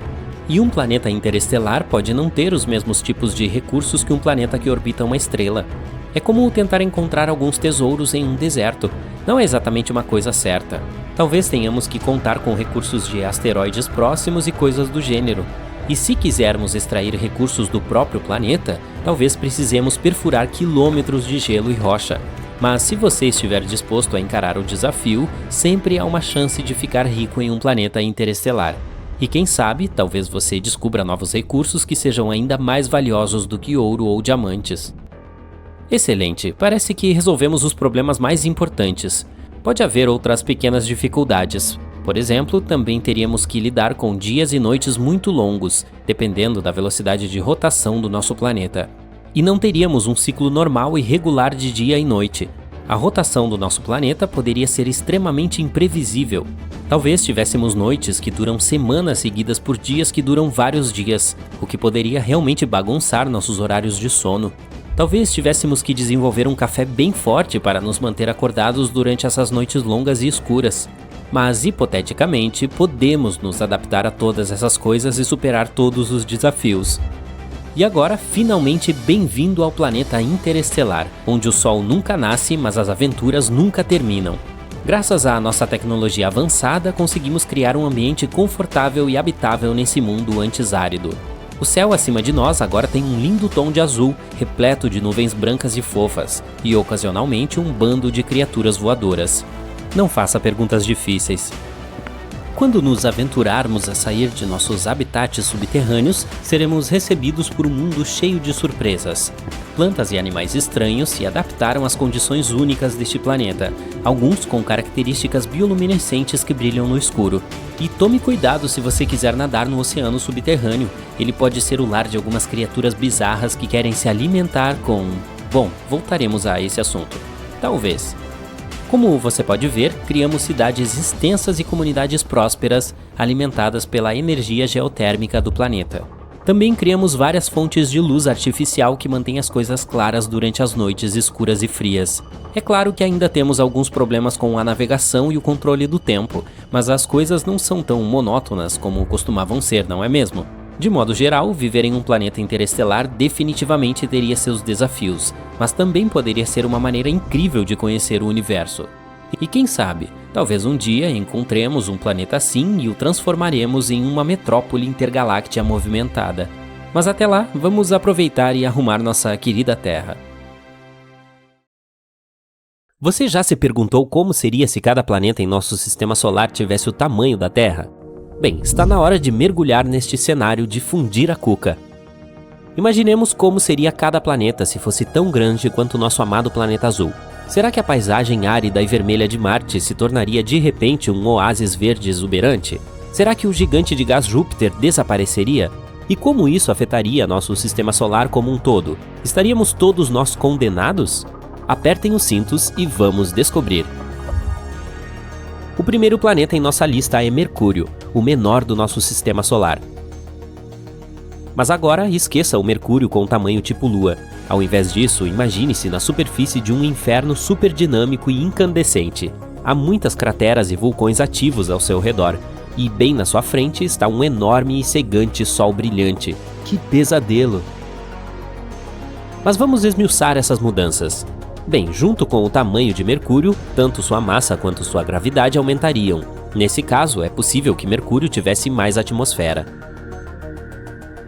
E um planeta interestelar pode não ter os mesmos tipos de recursos que um planeta que orbita uma estrela. É como tentar encontrar alguns tesouros em um deserto. Não é exatamente uma coisa certa. Talvez tenhamos que contar com recursos de asteroides próximos e coisas do gênero. E se quisermos extrair recursos do próprio planeta, talvez precisemos perfurar quilômetros de gelo e rocha. Mas se você estiver disposto a encarar o desafio, sempre há uma chance de ficar rico em um planeta interestelar. E quem sabe, talvez você descubra novos recursos que sejam ainda mais valiosos do que ouro ou diamantes. Excelente, parece que resolvemos os problemas mais importantes. Pode haver outras pequenas dificuldades. Por exemplo, também teríamos que lidar com dias e noites muito longos, dependendo da velocidade de rotação do nosso planeta. E não teríamos um ciclo normal e regular de dia e noite. A rotação do nosso planeta poderia ser extremamente imprevisível. Talvez tivéssemos noites que duram semanas seguidas por dias que duram vários dias, o que poderia realmente bagunçar nossos horários de sono. Talvez tivéssemos que desenvolver um café bem forte para nos manter acordados durante essas noites longas e escuras. Mas, hipoteticamente, podemos nos adaptar a todas essas coisas e superar todos os desafios. E agora, finalmente, bem-vindo ao planeta interestelar, onde o Sol nunca nasce, mas as aventuras nunca terminam. Graças à nossa tecnologia avançada, conseguimos criar um ambiente confortável e habitável nesse mundo antes árido. O céu acima de nós agora tem um lindo tom de azul, repleto de nuvens brancas e fofas, e ocasionalmente um bando de criaturas voadoras. Não faça perguntas difíceis. Quando nos aventurarmos a sair de nossos habitats subterrâneos, seremos recebidos por um mundo cheio de surpresas. Plantas e animais estranhos se adaptaram às condições únicas deste planeta, alguns com características bioluminescentes que brilham no escuro. E tome cuidado se você quiser nadar no oceano subterrâneo, ele pode ser o lar de algumas criaturas bizarras que querem se alimentar com... Bom, voltaremos a esse assunto. Talvez. Como você pode ver, criamos cidades extensas e comunidades prósperas, alimentadas pela energia geotérmica do planeta. Também criamos várias fontes de luz artificial que mantêm as coisas claras durante as noites escuras e frias. É claro que ainda temos alguns problemas com a navegação e o controle do tempo, mas as coisas não são tão monótonas como costumavam ser, não é mesmo? De modo geral, viver em um planeta interestelar definitivamente teria seus desafios, mas também poderia ser uma maneira incrível de conhecer o universo. E quem sabe, talvez um dia encontremos um planeta assim e o transformaremos em uma metrópole intergaláctea movimentada. Mas até lá, vamos aproveitar e arrumar nossa querida Terra. Você já se perguntou como seria se cada planeta em nosso sistema solar tivesse o tamanho da Terra? Bem, está na hora de mergulhar neste cenário de fundir a cuca. Imaginemos como seria cada planeta se fosse tão grande quanto o nosso amado planeta azul. Será que a paisagem árida e vermelha de Marte se tornaria de repente um oásis verde exuberante? Será que o gigante de gás Júpiter desapareceria? E como isso afetaria nosso sistema solar como um todo? Estaríamos todos nós condenados? Apertem os cintos e vamos descobrir. O primeiro planeta em nossa lista é Mercúrio, o menor do nosso sistema solar. Mas agora esqueça o Mercúrio com tamanho tipo Lua. Ao invés disso, imagine-se na superfície de um inferno super dinâmico e incandescente. Há muitas crateras e vulcões ativos ao seu redor, e bem na sua frente está um enorme e cegante sol brilhante. Que pesadelo! Mas vamos esmiuçar essas mudanças. Bem, junto com o tamanho de Mercúrio, tanto sua massa quanto sua gravidade aumentariam. Nesse caso, é possível que Mercúrio tivesse mais atmosfera.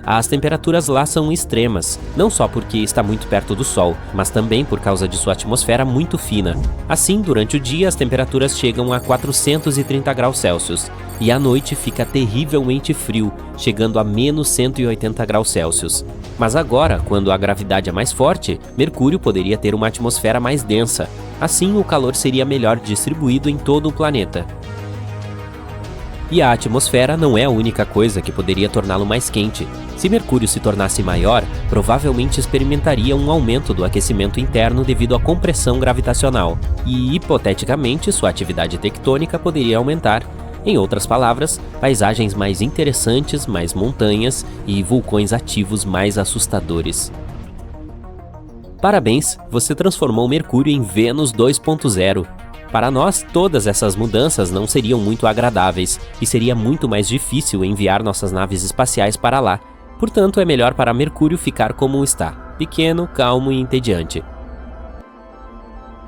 As temperaturas lá são extremas, não só porque está muito perto do Sol, mas também por causa de sua atmosfera muito fina. Assim, durante o dia as temperaturas chegam a 430 graus Celsius, e à noite fica terrivelmente frio, chegando a menos 180 graus Celsius. Mas agora, quando a gravidade é mais forte, Mercúrio poderia ter uma atmosfera mais densa. Assim, o calor seria melhor distribuído em todo o planeta. E a atmosfera não é a única coisa que poderia torná-lo mais quente. Se Mercúrio se tornasse maior, provavelmente experimentaria um aumento do aquecimento interno devido à compressão gravitacional, e, hipoteticamente, sua atividade tectônica poderia aumentar. Em outras palavras, paisagens mais interessantes, mais montanhas e vulcões ativos mais assustadores. Parabéns, você transformou Mercúrio em Vênus 2.0. Para nós, todas essas mudanças não seriam muito agradáveis e seria muito mais difícil enviar nossas naves espaciais para lá. Portanto, é melhor para Mercúrio ficar como está, pequeno, calmo e entediante.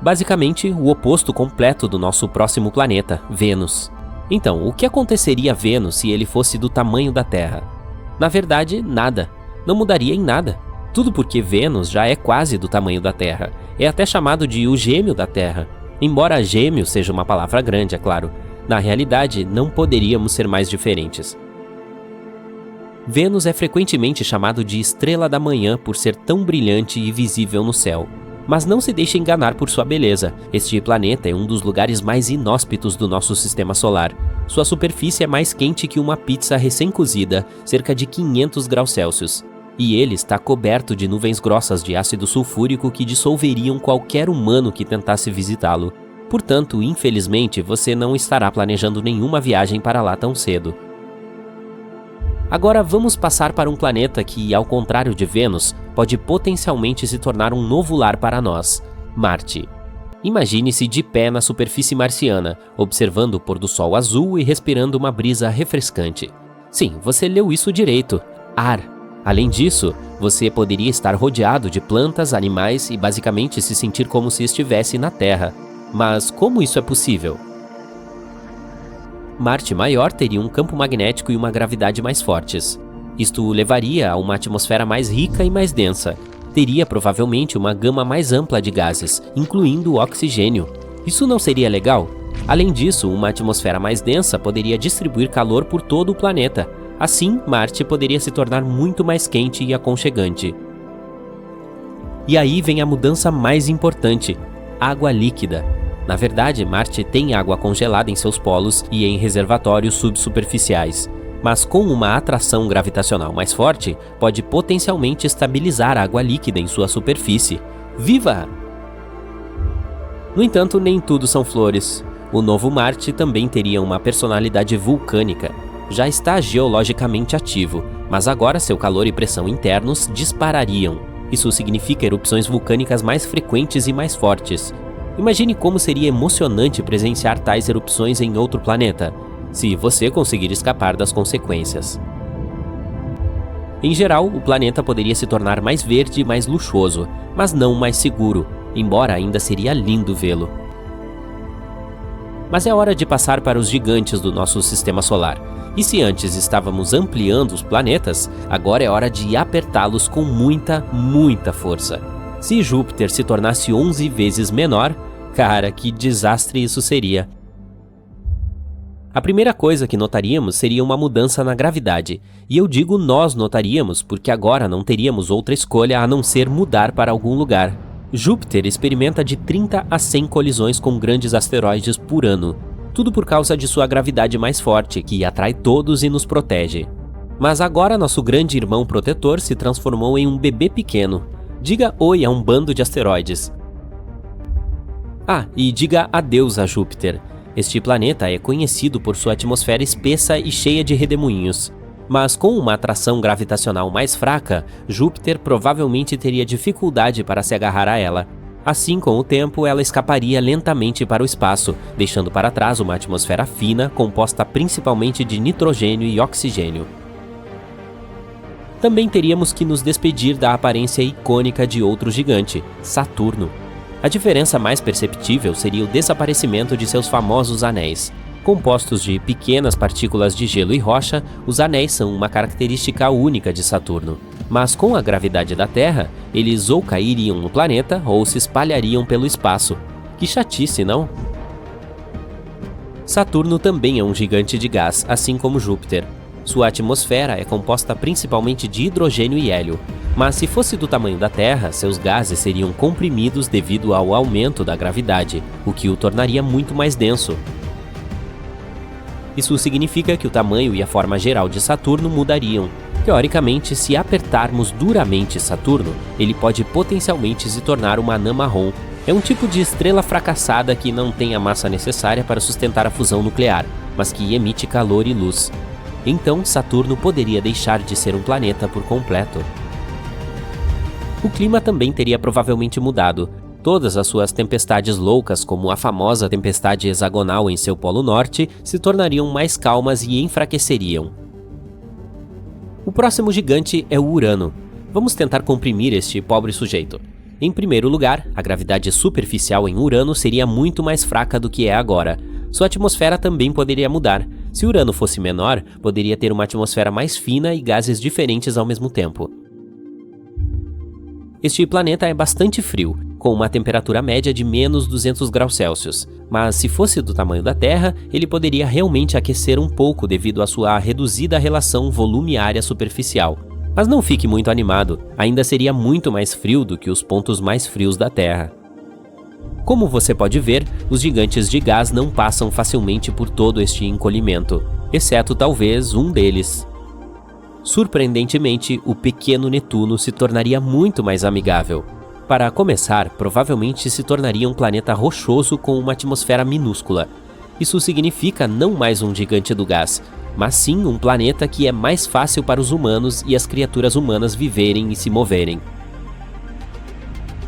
Basicamente, o oposto completo do nosso próximo planeta, Vênus. Então, o que aconteceria a Vênus se ele fosse do tamanho da Terra? Na verdade, nada. Não mudaria em nada. Tudo porque Vênus já é quase do tamanho da Terra. É até chamado de o gêmeo da Terra. Embora gêmeo seja uma palavra grande, é claro, na realidade não poderíamos ser mais diferentes. Vênus é frequentemente chamado de estrela da manhã por ser tão brilhante e visível no céu. Mas não se deixe enganar por sua beleza, este planeta é um dos lugares mais inóspitos do nosso sistema solar. Sua superfície é mais quente que uma pizza recém-cozida, cerca de 500 graus Celsius. E ele está coberto de nuvens grossas de ácido sulfúrico que dissolveriam qualquer humano que tentasse visitá-lo. Portanto, infelizmente, você não estará planejando nenhuma viagem para lá tão cedo. Agora vamos passar para um planeta que, ao contrário de Vênus, pode potencialmente se tornar um novo lar para nós, Marte. Imagine-se de pé na superfície marciana, observando o pôr do sol azul e respirando uma brisa refrescante. Sim, você leu isso direito, ar. Além disso, você poderia estar rodeado de plantas, animais e basicamente se sentir como se estivesse na Terra. Mas como isso é possível? Marte maior teria um campo magnético e uma gravidade mais fortes. Isto o levaria a uma atmosfera mais rica e mais densa. Teria provavelmente uma gama mais ampla de gases, incluindo o oxigênio. Isso não seria legal? Além disso, uma atmosfera mais densa poderia distribuir calor por todo o planeta. Assim, Marte poderia se tornar muito mais quente e aconchegante. E aí vem a mudança mais importante: água líquida. Na verdade, Marte tem água congelada em seus polos e em reservatórios subsuperficiais. Mas com uma atração gravitacional mais forte, pode potencialmente estabilizar a água líquida em sua superfície. Viva! No entanto, nem tudo são flores. O novo Marte também teria uma personalidade vulcânica. Já está geologicamente ativo, mas agora seu calor e pressão internos disparariam. Isso significa erupções vulcânicas mais frequentes e mais fortes. Imagine como seria emocionante presenciar tais erupções em outro planeta, se você conseguir escapar das consequências. Em geral, o planeta poderia se tornar mais verde e mais luxuoso, mas não mais seguro, embora ainda seria lindo vê-lo. Mas é hora de passar para os gigantes do nosso sistema solar. E se antes estávamos ampliando os planetas, agora é hora de apertá-los com muita força. Se Júpiter se tornasse 11 vezes menor, cara, que desastre isso seria. A primeira coisa que notaríamos seria uma mudança na gravidade. E eu digo nós notaríamos porque agora não teríamos outra escolha a não ser mudar para algum lugar. Júpiter experimenta de 30 a 100 colisões com grandes asteroides por ano, tudo por causa de sua gravidade mais forte, que atrai todos e nos protege. Mas agora nosso grande irmão protetor se transformou em um bebê pequeno. Diga oi a um bando de asteroides. E diga adeus a Júpiter. Este planeta é conhecido por sua atmosfera espessa e cheia de redemoinhos. Mas com uma atração gravitacional mais fraca, Júpiter provavelmente teria dificuldade para se agarrar a ela. Assim, com o tempo, ela escaparia lentamente para o espaço, deixando para trás uma atmosfera fina composta principalmente de nitrogênio e oxigênio. Também teríamos que nos despedir da aparência icônica de outro gigante, Saturno. A diferença mais perceptível seria o desaparecimento de seus famosos anéis. Compostos de pequenas partículas de gelo e rocha, os anéis são uma característica única de Saturno. Mas com a gravidade da Terra, eles ou cairiam no planeta ou se espalhariam pelo espaço. Que chatice, não? Saturno também é um gigante de gás, assim como Júpiter. Sua atmosfera é composta principalmente de hidrogênio e hélio, mas se fosse do tamanho da Terra, seus gases seriam comprimidos devido ao aumento da gravidade, o que o tornaria muito mais denso. Isso significa que o tamanho e a forma geral de Saturno mudariam. Teoricamente, se apertarmos duramente Saturno, ele pode potencialmente se tornar uma anã marrom. É um tipo de estrela fracassada que não tem a massa necessária para sustentar a fusão nuclear, mas que emite calor e luz. Então, Saturno poderia deixar de ser um planeta por completo. O clima também teria provavelmente mudado. Todas as suas tempestades loucas, como a famosa tempestade hexagonal em seu polo norte, se tornariam mais calmas e enfraqueceriam. O próximo gigante é o Urano. Vamos tentar comprimir este pobre sujeito. Em primeiro lugar, a gravidade superficial em Urano seria muito mais fraca do que é agora. Sua atmosfera também poderia mudar. Se Urano fosse menor, poderia ter uma atmosfera mais fina e gases diferentes ao mesmo tempo. Este planeta é bastante frio, com uma temperatura média de menos 200 graus Celsius. Mas se fosse do tamanho da Terra, ele poderia realmente aquecer um pouco devido à sua reduzida relação volume-área superficial. Mas não fique muito animado, ainda seria muito mais frio do que os pontos mais frios da Terra. Como você pode ver, os gigantes de gás não passam facilmente por todo este encolhimento, exceto talvez um deles. Surpreendentemente, o pequeno Netuno se tornaria muito mais amigável. Para começar, provavelmente se tornaria um planeta rochoso com uma atmosfera minúscula. Isso significa não mais um gigante do gás, mas sim um planeta que é mais fácil para os humanos e as criaturas humanas viverem e se moverem.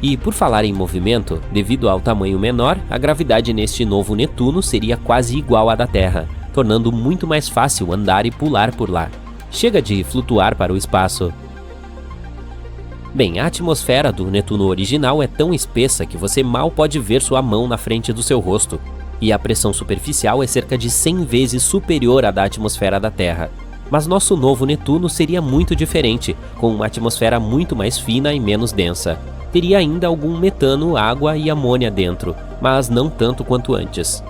E por falar em movimento, devido ao tamanho menor, a gravidade neste novo Netuno seria quase igual à da Terra, tornando muito mais fácil andar e pular por lá. Chega de flutuar para o espaço. Bem, a atmosfera do Netuno original é tão espessa que você mal pode ver sua mão na frente do seu rosto, e a pressão superficial é cerca de 100 vezes superior à da atmosfera da Terra. Mas nosso novo Netuno seria muito diferente, com uma atmosfera muito mais fina e menos densa. Teria ainda algum metano, água e amônia dentro, mas não tanto quanto antes.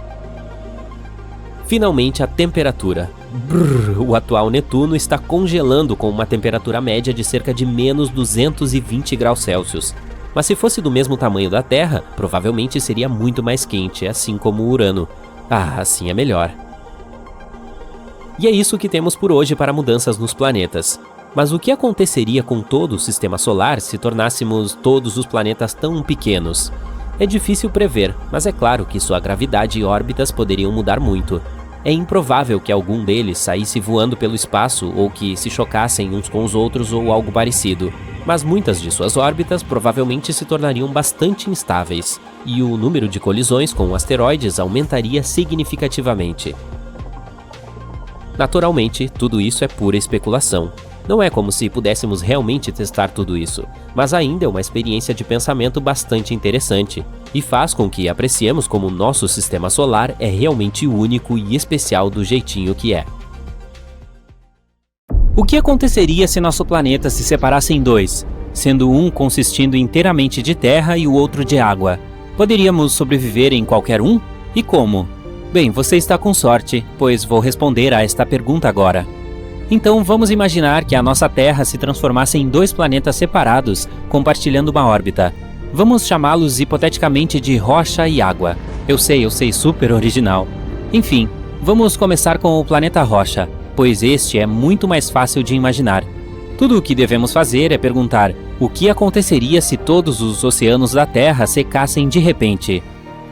Finalmente, a temperatura. O atual Netuno está congelando com uma temperatura média de cerca de menos 220 graus Celsius. Mas se fosse do mesmo tamanho da Terra, provavelmente seria muito mais quente, assim como o Urano. Assim é melhor. E é isso que temos por hoje para mudanças nos planetas. Mas o que aconteceria com todo o Sistema Solar se tornássemos todos os planetas tão pequenos? É difícil prever, mas é claro que sua gravidade e órbitas poderiam mudar muito. É improvável que algum deles saísse voando pelo espaço ou que se chocassem uns com os outros ou algo parecido, mas muitas de suas órbitas provavelmente se tornariam bastante instáveis, e o número de colisões com asteroides aumentaria significativamente. Naturalmente, tudo isso é pura especulação. Não é como se pudéssemos realmente testar tudo isso, mas ainda é uma experiência de pensamento bastante interessante, e faz com que apreciemos como nosso sistema solar é realmente único e especial do jeitinho que é. O que aconteceria se nosso planeta se separasse em dois, sendo um consistindo inteiramente de terra e o outro de água? Poderíamos sobreviver em qualquer um? E como? Bem, você está com sorte, pois vou responder a esta pergunta agora. Então vamos imaginar que a nossa Terra se transformasse em dois planetas separados, compartilhando uma órbita. Vamos chamá-los hipoteticamente de rocha e água. Eu sei, super original. Enfim, vamos começar com o planeta rocha, pois este é muito mais fácil de imaginar. Tudo o que devemos fazer é perguntar o que aconteceria se todos os oceanos da Terra secassem de repente.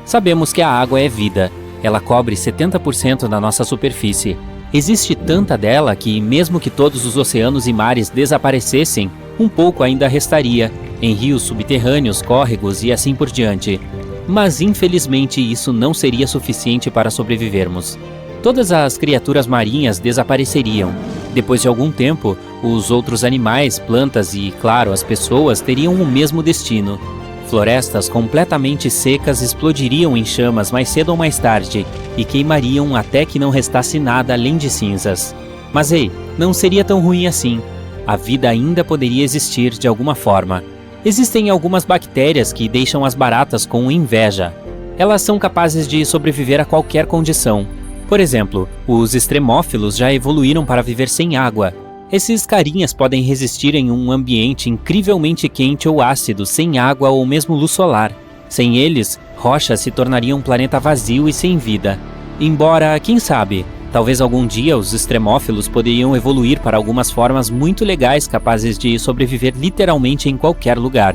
Sabemos que a água é vida. Ela cobre 70% da nossa superfície. Existe tanta dela que, mesmo que todos os oceanos e mares desaparecessem, um pouco ainda restaria, em rios subterrâneos, córregos e assim por diante. Mas, infelizmente, isso não seria suficiente para sobrevivermos. Todas as criaturas marinhas desapareceriam. Depois de algum tempo, os outros animais, plantas e, claro, as pessoas teriam o mesmo destino. Florestas completamente secas explodiriam em chamas mais cedo ou mais tarde e queimariam até que não restasse nada além de cinzas. Mas ei, não seria tão ruim assim. A vida ainda poderia existir de alguma forma. Existem algumas bactérias que deixam as baratas com inveja. Elas são capazes de sobreviver a qualquer condição. Por exemplo, os extremófilos já evoluíram para viver sem água. Esses carinhas podem resistir em um ambiente incrivelmente quente ou ácido, sem água ou mesmo luz solar. Sem eles, rocha se tornaria um planeta vazio e sem vida. Embora, quem sabe, talvez algum dia os extremófilos poderiam evoluir para algumas formas muito legais capazes de sobreviver literalmente em qualquer lugar.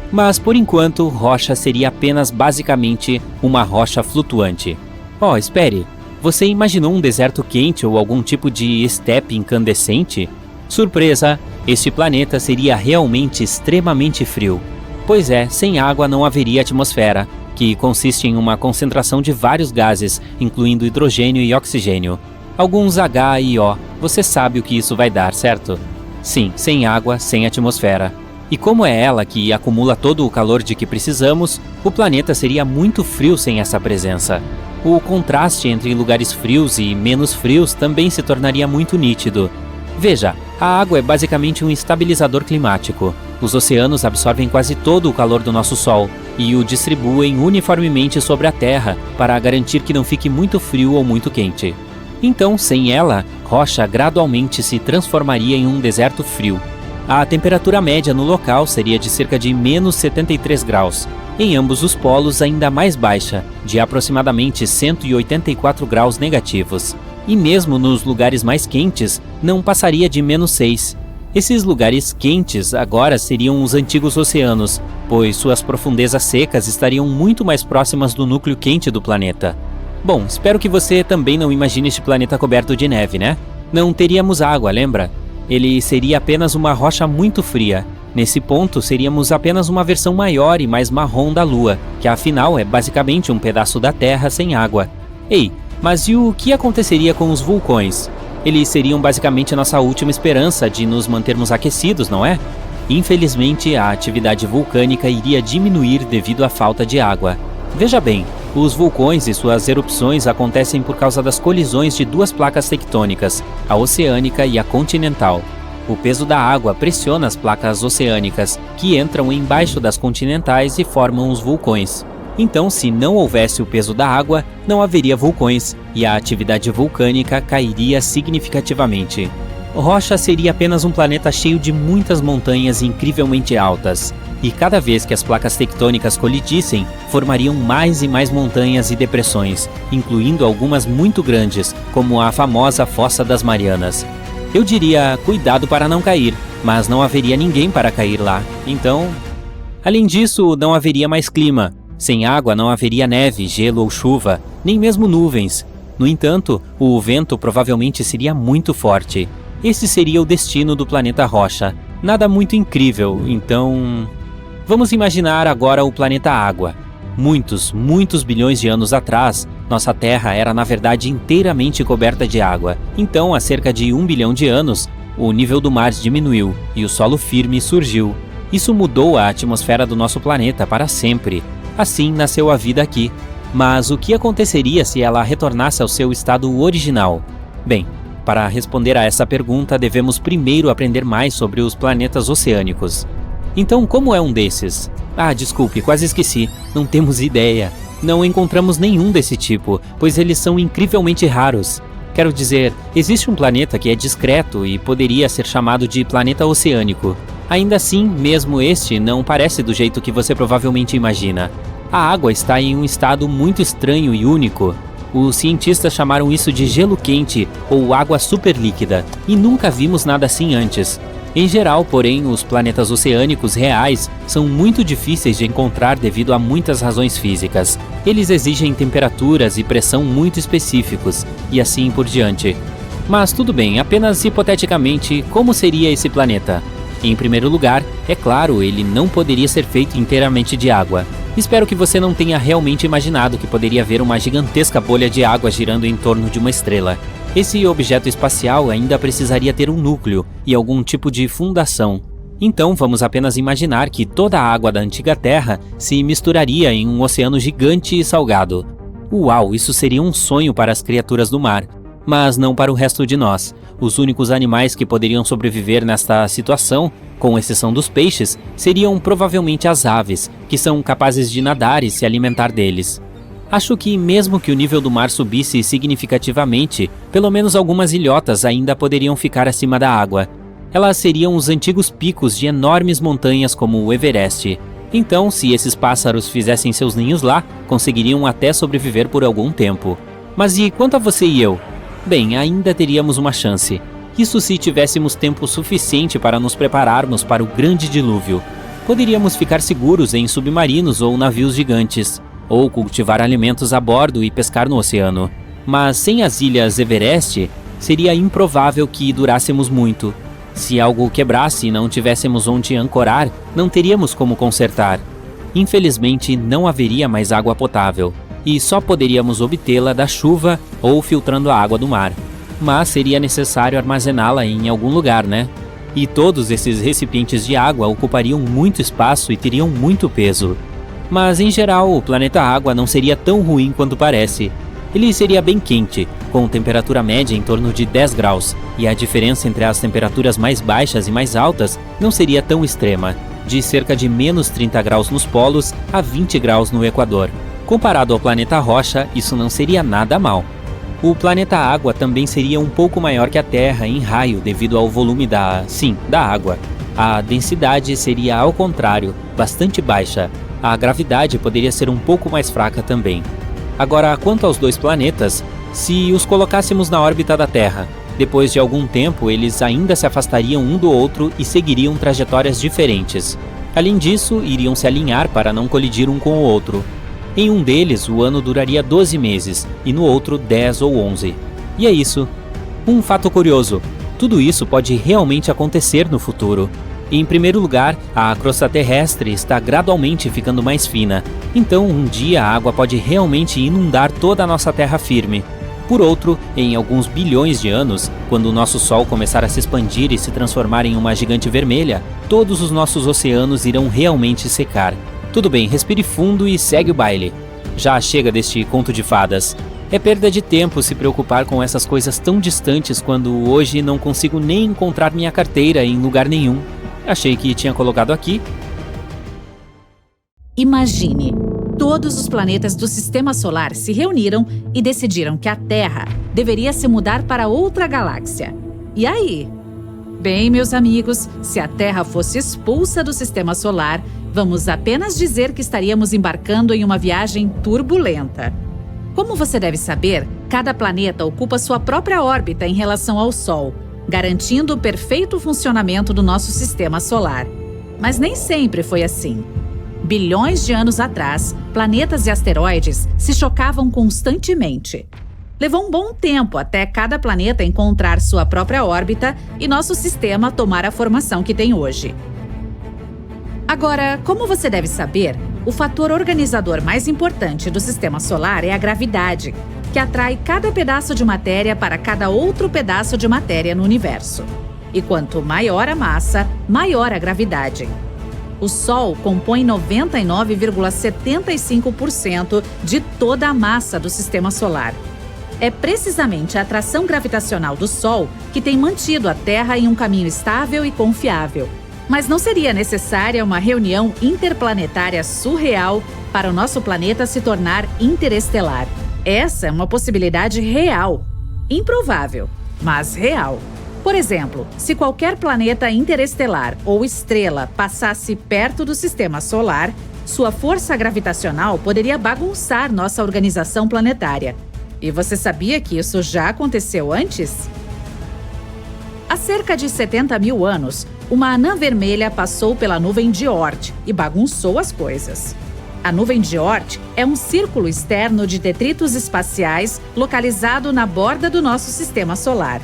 Mas, por enquanto, rocha seria apenas basicamente uma rocha flutuante. Oh, espere! Você imaginou um deserto quente ou algum tipo de estepe incandescente? Surpresa! Este planeta seria realmente extremamente frio. Pois é, sem água não haveria atmosfera, que consiste em uma concentração de vários gases, incluindo hidrogênio e oxigênio. Alguns H e O, você sabe o que isso vai dar, certo? Sim, sem água, sem atmosfera. E como é ela que acumula todo o calor de que precisamos, o planeta seria muito frio sem essa presença. O contraste entre lugares frios e menos frios também se tornaria muito nítido. Veja, a água é basicamente um estabilizador climático. Os oceanos absorvem quase todo o calor do nosso Sol e o distribuem uniformemente sobre a Terra para garantir que não fique muito frio ou muito quente. Então, sem ela, rocha gradualmente se transformaria em um deserto frio. A temperatura média no local seria de cerca de menos 73 graus. Em ambos os polos ainda mais baixa, de aproximadamente 184 graus negativos. E mesmo nos lugares mais quentes, não passaria de menos 6. Esses lugares quentes agora seriam os antigos oceanos, pois suas profundezas secas estariam muito mais próximas do núcleo quente do planeta. Bom, espero que você também não imagine este planeta coberto de neve, né? Não teríamos água, lembra? Ele seria apenas uma rocha muito fria. Nesse ponto, seríamos apenas uma versão maior e mais marrom da Lua, que afinal é basicamente um pedaço da Terra sem água. Ei, mas e o que aconteceria com os vulcões? Eles seriam basicamente nossa última esperança de nos mantermos aquecidos, não é? Infelizmente, a atividade vulcânica iria diminuir devido à falta de água. Veja bem, os vulcões e suas erupções acontecem por causa das colisões de duas placas tectônicas, a oceânica e a continental. O peso da água pressiona as placas oceânicas, que entram embaixo das continentais e formam os vulcões. Então, se não houvesse o peso da água, não haveria vulcões, e a atividade vulcânica cairia significativamente. Rocha seria apenas um planeta cheio de muitas montanhas incrivelmente altas, e cada vez que as placas tectônicas colidissem, formariam mais e mais montanhas e depressões, incluindo algumas muito grandes, como a famosa Fossa das Marianas. Eu diria, cuidado para não cair, mas não haveria ninguém para cair lá, então... Além disso, não haveria mais clima. Sem água não haveria neve, gelo ou chuva, nem mesmo nuvens. No entanto, o vento provavelmente seria muito forte. Esse seria o destino do planeta Rocha. Nada muito incrível, então... Vamos imaginar agora o planeta Água. Muitos bilhões de anos atrás, nossa Terra era na verdade inteiramente coberta de água. Então, há cerca de 1 bilhão de anos, o nível do mar diminuiu e o solo firme surgiu. Isso mudou a atmosfera do nosso planeta para sempre. Assim nasceu a vida aqui. Mas o que aconteceria se ela retornasse ao seu estado original? Bem, para responder a essa pergunta, devemos primeiro aprender mais sobre os planetas oceânicos. Então, como é um desses? Ah, desculpe, quase esqueci. Não temos ideia. Não encontramos nenhum desse tipo, pois eles são incrivelmente raros. Quero dizer, existe um planeta que é discreto e poderia ser chamado de planeta oceânico. Ainda assim, mesmo este não parece do jeito que você provavelmente imagina. A água está em um estado muito estranho e único. Os cientistas chamaram isso de gelo quente ou água superlíquida, e nunca vimos nada assim antes. Em geral, porém, os planetas oceânicos reais são muito difíceis de encontrar devido a muitas razões físicas. Eles exigem temperaturas e pressão muito específicos, e assim por diante. Mas tudo bem, apenas hipoteticamente, como seria esse planeta? Em primeiro lugar, é claro, ele não poderia ser feito inteiramente de água. Espero que você não tenha realmente imaginado que poderia haver uma gigantesca bolha de água girando em torno de uma estrela. Esse objeto espacial ainda precisaria ter um núcleo e algum tipo de fundação. Então vamos apenas imaginar que toda a água da antiga Terra se misturaria em um oceano gigante e salgado. Uau, isso seria um sonho para as criaturas do mar, mas não para o resto de nós. Os únicos animais que poderiam sobreviver nesta situação, com exceção dos peixes, seriam provavelmente as aves, que são capazes de nadar e se alimentar deles. Acho que mesmo que o nível do mar subisse significativamente, pelo menos algumas ilhotas ainda poderiam ficar acima da água. Elas seriam os antigos picos de enormes montanhas como o Everest. Então, se esses pássaros fizessem seus ninhos lá, conseguiriam até sobreviver por algum tempo. Mas e quanto a você e eu? Bem, ainda teríamos uma chance. Isso se tivéssemos tempo suficiente para nos prepararmos para o grande dilúvio. Poderíamos ficar seguros em submarinos ou navios gigantes, ou cultivar alimentos a bordo e pescar no oceano. Mas sem as ilhas Everest, seria improvável que durássemos muito. Se algo quebrasse e não tivéssemos onde ancorar, não teríamos como consertar. Infelizmente, não haveria mais água potável, e só poderíamos obtê-la da chuva ou filtrando a água do mar. Mas seria necessário armazená-la em algum lugar, né? E todos esses recipientes de água ocupariam muito espaço e teriam muito peso. Mas, em geral, o planeta Água não seria tão ruim quanto parece. Ele seria bem quente, com temperatura média em torno de 10 graus, e a diferença entre as temperaturas mais baixas e mais altas não seria tão extrema, de cerca de menos 30 graus nos polos a 20 graus no Equador. Comparado ao planeta Rocha, isso não seria nada mal. O planeta Água também seria um pouco maior que a Terra em raio devido ao volume da água. A densidade seria, ao contrário, bastante baixa. A gravidade poderia ser um pouco mais fraca também. Agora, quanto aos dois planetas, se os colocássemos na órbita da Terra, depois de algum tempo eles ainda se afastariam um do outro e seguiriam trajetórias diferentes. Além disso, iriam se alinhar para não colidir um com o outro. Em um deles, o ano duraria 12 meses, e no outro 10 ou 11. E é isso. Um fato curioso, tudo isso pode realmente acontecer no futuro. Em primeiro lugar, a crosta terrestre está gradualmente ficando mais fina, então um dia a água pode realmente inundar toda a nossa terra firme. Por outro, em alguns bilhões de anos, quando o nosso Sol começar a se expandir e se transformar em uma gigante vermelha, todos os nossos oceanos irão realmente secar. Tudo bem, respire fundo e segue o baile. Já chega deste conto de fadas. É perda de tempo se preocupar com essas coisas tão distantes quando hoje não consigo nem encontrar minha carteira em lugar nenhum. Achei que tinha colocado aqui. Imagine, todos os planetas do Sistema Solar se reuniram e decidiram que a Terra deveria se mudar para outra galáxia. E aí? Bem, meus amigos, se a Terra fosse expulsa do Sistema Solar, vamos apenas dizer que estaríamos embarcando em uma viagem turbulenta. Como você deve saber, cada planeta ocupa sua própria órbita em relação ao Sol, garantindo o perfeito funcionamento do nosso sistema solar. Mas nem sempre foi assim. Bilhões de anos atrás, planetas e asteroides se chocavam constantemente. Levou um bom tempo até cada planeta encontrar sua própria órbita e nosso sistema tomar a formação que tem hoje. Agora, como você deve saber, o fator organizador mais importante do sistema solar é a gravidade, que atrai cada pedaço de matéria para cada outro pedaço de matéria no universo. E quanto maior a massa, maior a gravidade. O Sol compõe 99,75% de toda a massa do sistema solar. É precisamente a atração gravitacional do Sol que tem mantido a Terra em um caminho estável e confiável. Mas não seria necessária uma reunião interplanetária surreal para o nosso planeta se tornar interestelar. Essa é uma possibilidade real. Improvável, mas real. Por exemplo, se qualquer planeta interestelar ou estrela passasse perto do sistema solar, sua força gravitacional poderia bagunçar nossa organização planetária. E você sabia que isso já aconteceu antes? Há cerca de 70 mil anos, uma anã vermelha passou pela nuvem de Oort e bagunçou as coisas. A nuvem de Oort é um círculo externo de detritos espaciais localizado na borda do nosso sistema solar.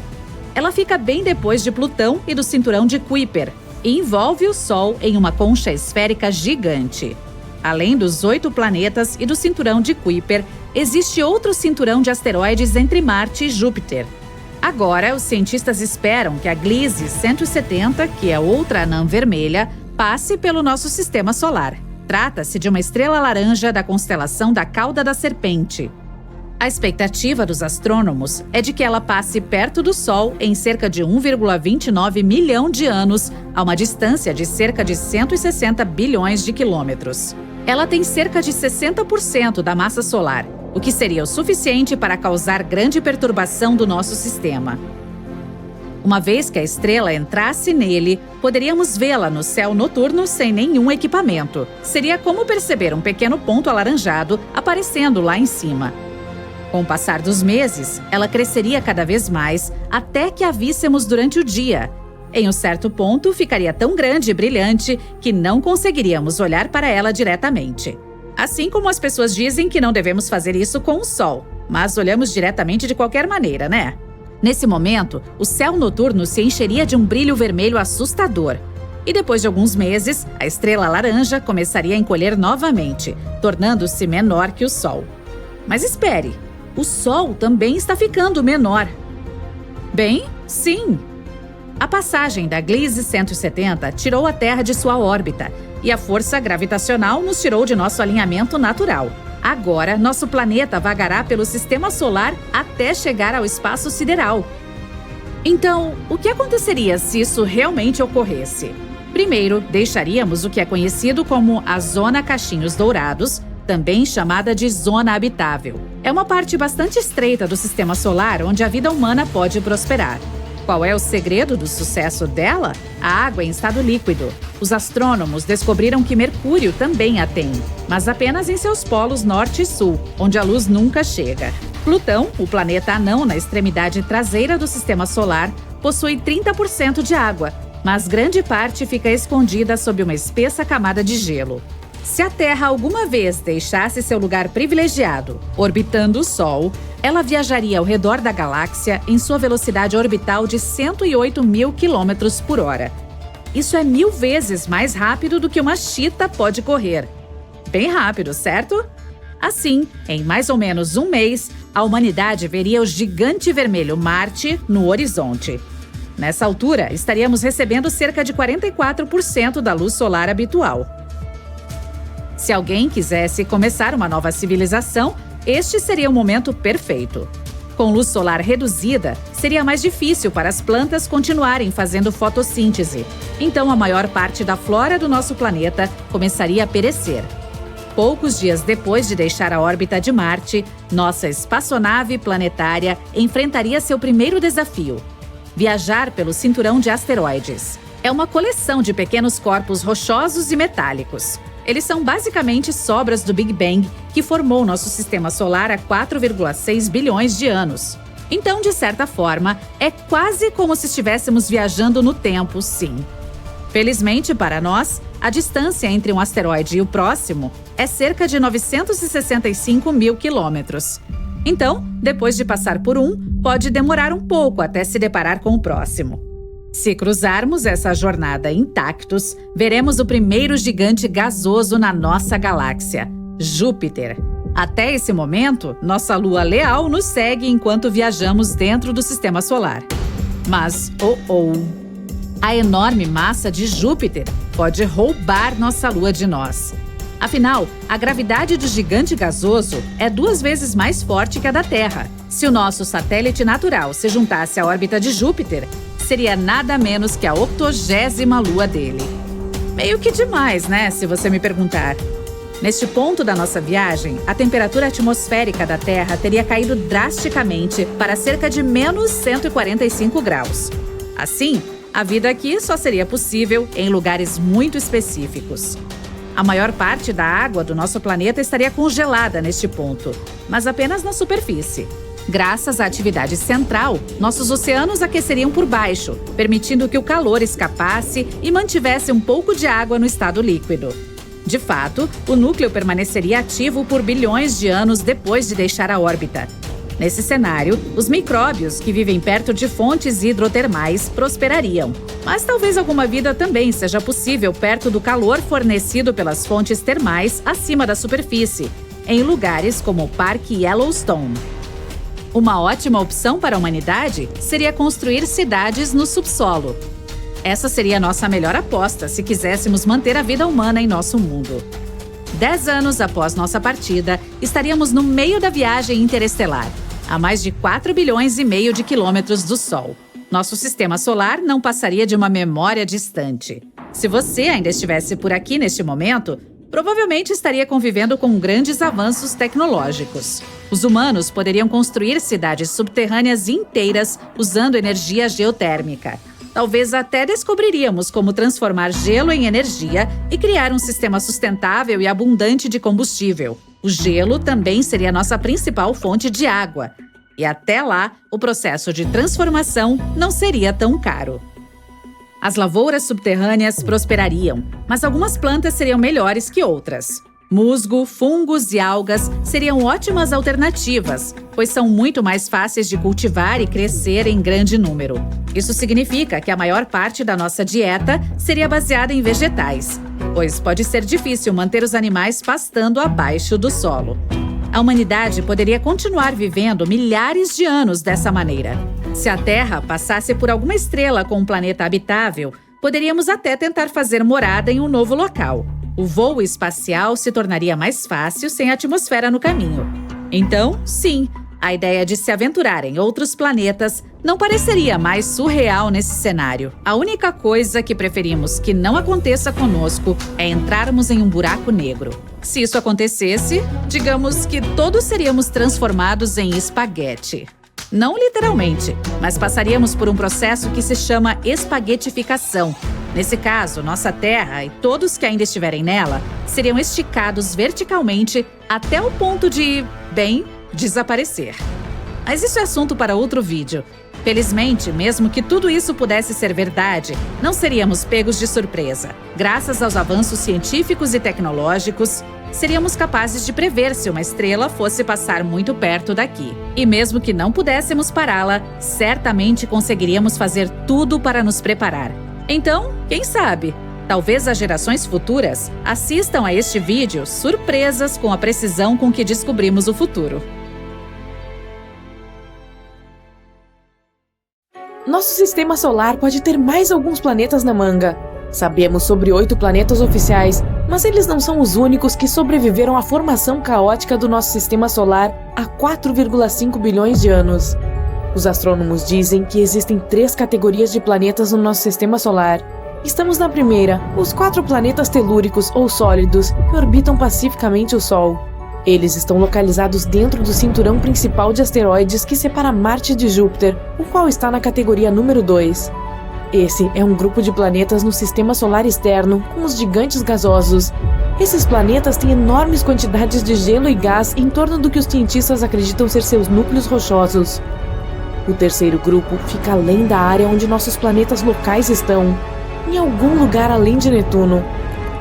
Ela fica bem depois de Plutão e do cinturão de Kuiper e envolve o Sol em uma concha esférica gigante. Além dos 8 planetas e do cinturão de Kuiper, existe outro cinturão de asteroides entre Marte e Júpiter. Agora, os cientistas esperam que a Gliese 170, que é outra anã vermelha, passe pelo nosso sistema solar. Trata-se de uma estrela laranja da constelação da Cauda da Serpente. A expectativa dos astrônomos é de que ela passe perto do Sol em cerca de 1,29 milhão de anos, a uma distância de cerca de 160 bilhões de quilômetros. Ela tem cerca de 60% da massa solar, o que seria o suficiente para causar grande perturbação do nosso sistema. Uma vez que a estrela entrasse nele, poderíamos vê-la no céu noturno sem nenhum equipamento. Seria como perceber um pequeno ponto alaranjado aparecendo lá em cima. Com o passar dos meses, ela cresceria cada vez mais até que a víssemos durante o dia. Em um certo ponto, ficaria tão grande e brilhante que não conseguiríamos olhar para ela diretamente. Assim como as pessoas dizem que não devemos fazer isso com o Sol, mas olhamos diretamente de qualquer maneira, né? Nesse momento, o céu noturno se encheria de um brilho vermelho assustador. E depois de alguns meses, a estrela laranja começaria a encolher novamente, tornando-se menor que o Sol. Mas espere, o Sol também está ficando menor. Bem, sim. A passagem da Gliese 170 tirou a Terra de sua órbita e a força gravitacional nos tirou de nosso alinhamento natural. Agora, nosso planeta vagará pelo sistema solar até chegar ao espaço sideral. Então, o que aconteceria se isso realmente ocorresse? Primeiro, deixaríamos o que é conhecido como a Zona Cachinhos Dourados, também chamada de Zona Habitável. É uma parte bastante estreita do sistema solar onde a vida humana pode prosperar. Qual é o segredo do sucesso dela? A água em estado líquido. Os astrônomos descobriram que Mercúrio também a tem, mas apenas em seus polos norte e sul, onde a luz nunca chega. Plutão, o planeta anão na extremidade traseira do sistema solar, possui 30% de água, mas grande parte fica escondida sob uma espessa camada de gelo. Se a Terra alguma vez deixasse seu lugar privilegiado, orbitando o Sol, ela viajaria ao redor da galáxia em sua velocidade orbital de 108 mil quilômetros por hora. Isso é 1000 vezes mais rápido do que uma chita pode correr. Bem rápido, certo? Assim, em mais ou menos um mês, a humanidade veria o gigante vermelho Marte no horizonte. Nessa altura, estaríamos recebendo cerca de 44% da luz solar habitual. Se alguém quisesse começar uma nova civilização, este seria o momento perfeito. Com luz solar reduzida, seria mais difícil para as plantas continuarem fazendo fotossíntese. Então, a maior parte da flora do nosso planeta começaria a perecer. Poucos dias depois de deixar a órbita de Marte, nossa espaçonave planetária enfrentaria seu primeiro desafio: viajar pelo cinturão de asteroides. É uma coleção de pequenos corpos rochosos e metálicos. Eles são basicamente sobras do Big Bang, que formou nosso sistema solar há 4,6 bilhões de anos. Então, de certa forma, é quase como se estivéssemos viajando no tempo, sim. Felizmente para nós, a distância entre um asteroide e o próximo é cerca de 965 mil quilômetros. Então, depois de passar por um, pode demorar um pouco até se deparar com o próximo. Se cruzarmos essa jornada intactos, veremos o primeiro gigante gasoso na nossa galáxia, Júpiter. Até esse momento, nossa lua leal nos segue enquanto viajamos dentro do sistema solar. Mas, a enorme massa de Júpiter pode roubar nossa lua de nós. Afinal, a gravidade do gigante gasoso é 2 vezes mais forte que a da Terra. Se o nosso satélite natural se juntasse à órbita de Júpiter, seria nada menos que a 80ª lua dele. Meio que demais, né, se você me perguntar. Neste ponto da nossa viagem, a temperatura atmosférica da Terra teria caído drasticamente para cerca de menos 145 graus. Assim, a vida aqui só seria possível em lugares muito específicos. A maior parte da água do nosso planeta estaria congelada neste ponto, mas apenas na superfície. Graças à atividade central, nossos oceanos aqueceriam por baixo, permitindo que o calor escapasse e mantivesse um pouco de água no estado líquido. De fato, o núcleo permaneceria ativo por bilhões de anos depois de deixar a órbita. Nesse cenário, os micróbios que vivem perto de fontes hidrotermais prosperariam. Mas talvez alguma vida também seja possível perto do calor fornecido pelas fontes termais acima da superfície, em lugares como o Parque Yellowstone. Uma ótima opção para a humanidade seria construir cidades no subsolo. Essa seria a nossa melhor aposta se quiséssemos manter a vida humana em nosso mundo. 10 anos após nossa partida, estaríamos no meio da viagem interestelar, a mais de 4 bilhões e meio de quilômetros do Sol. Nosso sistema solar não passaria de uma memória distante. Se você ainda estivesse por aqui neste momento, provavelmente estaria convivendo com grandes avanços tecnológicos. Os humanos poderiam construir cidades subterrâneas inteiras usando energia geotérmica. Talvez até descobriríamos como transformar gelo em energia e criar um sistema sustentável e abundante de combustível. O gelo também seria nossa principal fonte de água. E até lá, o processo de transformação não seria tão caro. As lavouras subterrâneas prosperariam, mas algumas plantas seriam melhores que outras. Musgo, fungos e algas seriam ótimas alternativas, pois são muito mais fáceis de cultivar e crescer em grande número. Isso significa que a maior parte da nossa dieta seria baseada em vegetais, pois pode ser difícil manter os animais pastando abaixo do solo. A humanidade poderia continuar vivendo milhares de anos dessa maneira. Se a Terra passasse por alguma estrela com um planeta habitável, poderíamos até tentar fazer morada em um novo local. O voo espacial se tornaria mais fácil sem atmosfera no caminho. Então, sim, a ideia de se aventurar em outros planetas não pareceria mais surreal nesse cenário. A única coisa que preferimos que não aconteça conosco é entrarmos em um buraco negro. Se isso acontecesse, digamos que todos seríamos transformados em espaguete. Não literalmente, mas passaríamos por um processo que se chama espaguetificação. Nesse caso, nossa Terra e todos que ainda estiverem nela seriam esticados verticalmente até o ponto de, bem, desaparecer. Mas isso é assunto para outro vídeo. Felizmente, mesmo que tudo isso pudesse ser verdade, não seríamos pegos de surpresa. Graças aos avanços científicos e tecnológicos, seríamos capazes de prever se uma estrela fosse passar muito perto daqui. E mesmo que não pudéssemos pará-la, certamente conseguiríamos fazer tudo para nos preparar. Então, quem sabe? Talvez as gerações futuras assistam a este vídeo surpresas com a precisão com que descobrimos o futuro. Nosso sistema solar pode ter mais alguns planetas na manga. Sabemos sobre 8 planetas oficiais, mas eles não são os únicos que sobreviveram à formação caótica do nosso sistema solar há 4,5 bilhões de anos. Os astrônomos dizem que existem 3 categorias de planetas no nosso sistema solar. Estamos na primeira, os 4 planetas telúricos ou sólidos que orbitam pacificamente o Sol. Eles estão localizados dentro do cinturão principal de asteroides que separa Marte de Júpiter, o qual está na categoria número 2. Esse é um grupo de planetas no sistema solar externo, com os gigantes gasosos. Esses planetas têm enormes quantidades de gelo e gás em torno do que os cientistas acreditam ser seus núcleos rochosos. O terceiro grupo fica além da área onde nossos planetas locais estão, em algum lugar além de Netuno.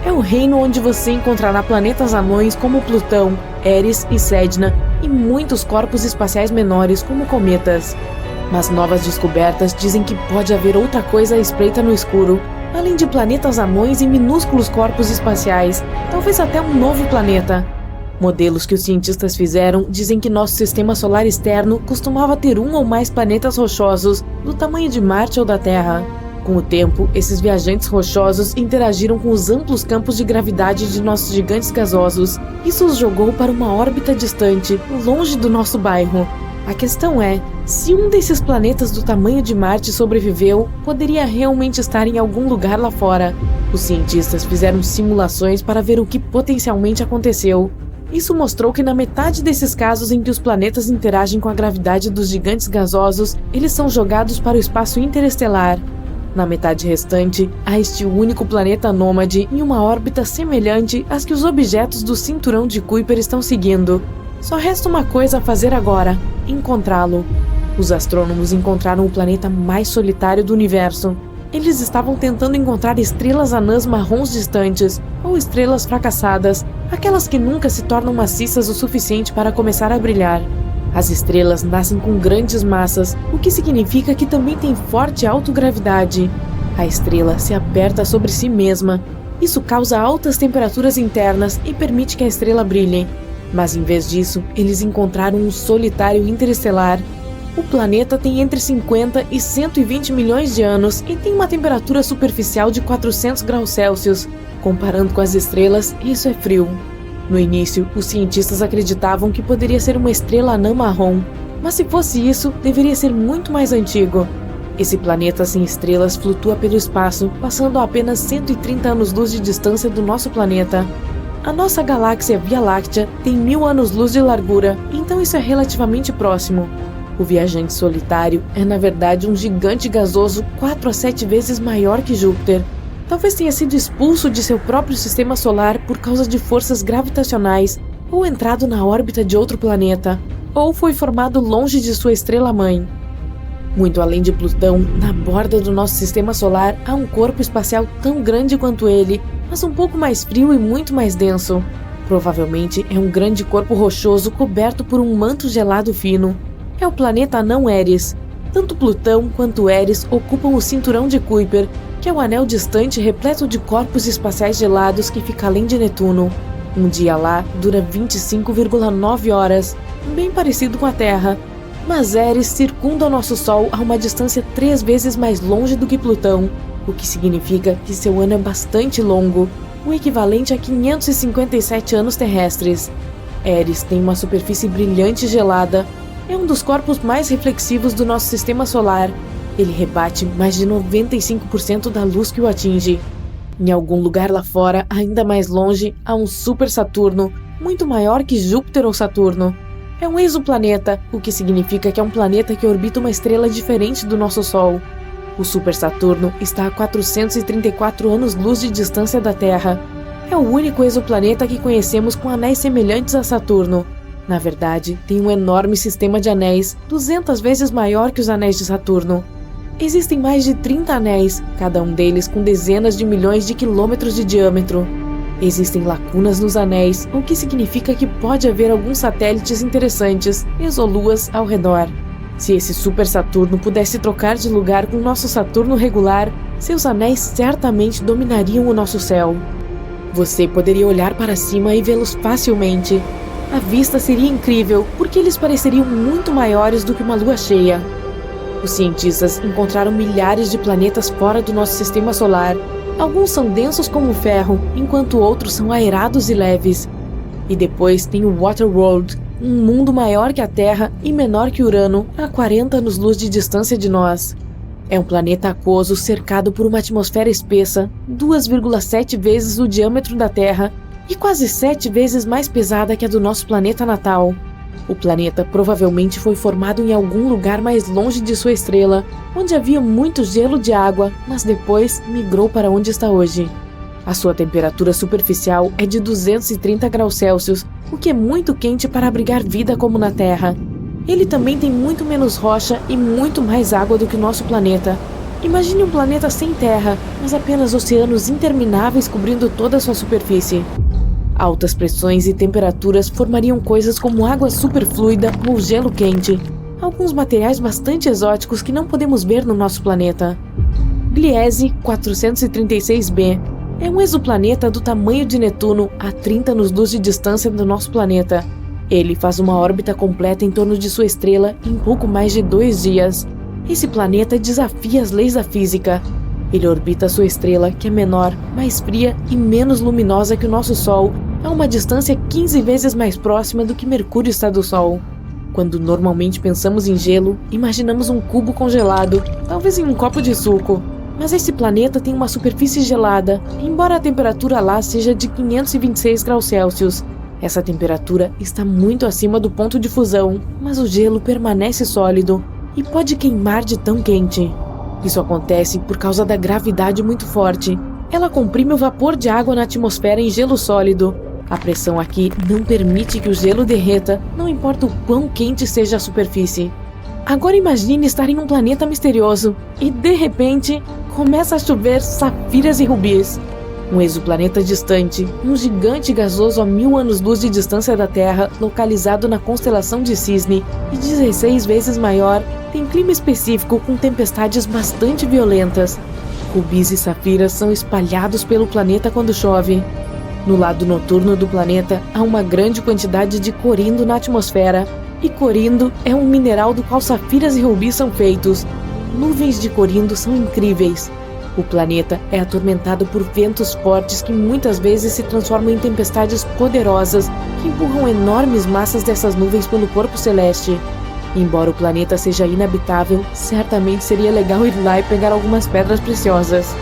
É o reino onde você encontrará planetas anões como Plutão, Eris e Sedna e muitos corpos espaciais menores como cometas. Mas novas descobertas dizem que pode haver outra coisa à espreita no escuro, além de planetas anões e minúsculos corpos espaciais, talvez até um novo planeta. Modelos que os cientistas fizeram dizem que nosso sistema solar externo costumava ter um ou mais planetas rochosos do tamanho de Marte ou da Terra. Com o tempo, esses viajantes rochosos interagiram com os amplos campos de gravidade de nossos gigantes gasosos. Isso os jogou para uma órbita distante, longe do nosso bairro. A questão é, se um desses planetas do tamanho de Marte sobreviveu, poderia realmente estar em algum lugar lá fora. Os cientistas fizeram simulações para ver o que potencialmente aconteceu. Isso mostrou que na metade desses casos em que os planetas interagem com a gravidade dos gigantes gasosos, eles são jogados para o espaço interestelar. Na metade restante, há este único planeta nômade em uma órbita semelhante às que os objetos do cinturão de Kuiper estão seguindo. Só resta uma coisa a fazer agora: encontrá-lo. Os astrônomos encontraram o planeta mais solitário do universo. Eles estavam tentando encontrar estrelas anãs marrons distantes, ou estrelas fracassadas, aquelas que nunca se tornam maciças o suficiente para começar a brilhar. As estrelas nascem com grandes massas, o que significa que também tem forte autogravidade. A estrela se aperta sobre si mesma. Isso causa altas temperaturas internas e permite que a estrela brilhe. Mas em vez disso, eles encontraram um solitário interestelar. O planeta tem entre 50 e 120 milhões de anos e tem uma temperatura superficial de 400 graus Celsius. Comparando com as estrelas, isso é frio. No início, os cientistas acreditavam que poderia ser uma estrela anã marrom, mas se fosse isso, deveria ser muito mais antigo. Esse planeta sem estrelas flutua pelo espaço, passando a apenas 130 anos-luz de distância do nosso planeta. A nossa galáxia Via Láctea tem 1000 anos-luz de largura, então isso é relativamente próximo. O viajante solitário é, na verdade, um gigante gasoso 4 a 7 vezes maior que Júpiter. Talvez tenha sido expulso de seu próprio sistema solar por causa de forças gravitacionais, ou entrado na órbita de outro planeta, ou foi formado longe de sua estrela-mãe. Muito além de Plutão, na borda do nosso sistema solar há um corpo espacial tão grande quanto ele, mas um pouco mais frio e muito mais denso. Provavelmente é um grande corpo rochoso coberto por um manto gelado fino. É o planeta anão Eris. Tanto Plutão quanto Eris ocupam o cinturão de Kuiper, que é o anel distante repleto de corpos espaciais gelados que fica além de Netuno. Um dia lá dura 25,9 horas, bem parecido com a Terra. Mas Eris circunda o nosso Sol a uma distância 3 vezes mais longe do que Plutão, o que significa que seu ano é bastante longo, o equivalente a 557 anos terrestres. Eris tem uma superfície brilhante e gelada. É um dos corpos mais reflexivos do nosso sistema solar. Ele rebate mais de 95% da luz que o atinge. Em algum lugar lá fora, ainda mais longe, há um super Saturno, muito maior que Júpiter ou Saturno. É um exoplaneta, o que significa que é um planeta que orbita uma estrela diferente do nosso Sol. O super Saturno está a 434 anos-luz de distância da Terra. É o único exoplaneta que conhecemos com anéis semelhantes a Saturno. Na verdade, tem um enorme sistema de anéis, 200 vezes maior que os anéis de Saturno. Existem mais de 30 anéis, cada um deles com dezenas de milhões de quilômetros de diâmetro. Existem lacunas nos anéis, o que significa que pode haver alguns satélites interessantes, exoluas, ao redor. Se esse super Saturno pudesse trocar de lugar com nosso Saturno regular, seus anéis certamente dominariam o nosso céu. Você poderia olhar para cima e vê-los facilmente. A vista seria incrível, porque eles pareceriam muito maiores do que uma lua cheia. Os cientistas encontraram milhares de planetas fora do nosso sistema solar. Alguns são densos como o ferro, enquanto outros são aerados e leves. E depois tem o Waterworld, um mundo maior que a Terra e menor que Urano, a 40 anos-luz de distância de nós. É um planeta aquoso cercado por uma atmosfera espessa, 2,7 vezes o diâmetro da Terra e quase 7 vezes mais pesada que a do nosso planeta natal. O planeta provavelmente foi formado em algum lugar mais longe de sua estrela, onde havia muito gelo de água, mas depois migrou para onde está hoje. A sua temperatura superficial é de 230 graus Celsius, o que é muito quente para abrigar vida como na Terra. Ele também tem muito menos rocha e muito mais água do que o nosso planeta. Imagine um planeta sem terra, mas apenas oceanos intermináveis cobrindo toda a sua superfície. Altas pressões e temperaturas formariam coisas como água superfluida ou gelo quente, alguns materiais bastante exóticos que não podemos ver no nosso planeta. Gliese 436b é um exoplaneta do tamanho de Netuno a 30 anos-luz de distância do nosso planeta. Ele faz uma órbita completa em torno de sua estrela em pouco mais de 2 dias. Esse planeta desafia as leis da física. Ele orbita sua estrela, que é menor, mais fria e menos luminosa que o nosso Sol, a uma distância 15 vezes mais próxima do que Mercúrio está do Sol. Quando normalmente pensamos em gelo, imaginamos um cubo congelado, talvez em um copo de suco. Mas esse planeta tem uma superfície gelada, embora a temperatura lá seja de 526 graus Celsius. Essa temperatura está muito acima do ponto de fusão, mas o gelo permanece sólido e pode queimar de tão quente. Isso acontece por causa da gravidade muito forte. Ela comprime o vapor de água na atmosfera em gelo sólido. A pressão aqui não permite que o gelo derreta, não importa o quão quente seja a superfície. Agora imagine estar em um planeta misterioso e, de repente, começa a chover safiras e rubis. Um exoplaneta distante, um gigante gasoso a 1000 anos-luz de distância da Terra, localizado na constelação de Cisne e 16 vezes maior, tem clima específico com tempestades bastante violentas. Rubis e safiras são espalhados pelo planeta quando chove. No lado noturno do planeta, há uma grande quantidade de corindo na atmosfera, e corindo é um mineral do qual safiras e rubis são feitos. Nuvens de corindo são incríveis. O planeta é atormentado por ventos fortes que muitas vezes se transformam em tempestades poderosas que empurram enormes massas dessas nuvens pelo corpo celeste. Embora o planeta seja inabitável, certamente seria legal ir lá e pegar algumas pedras preciosas.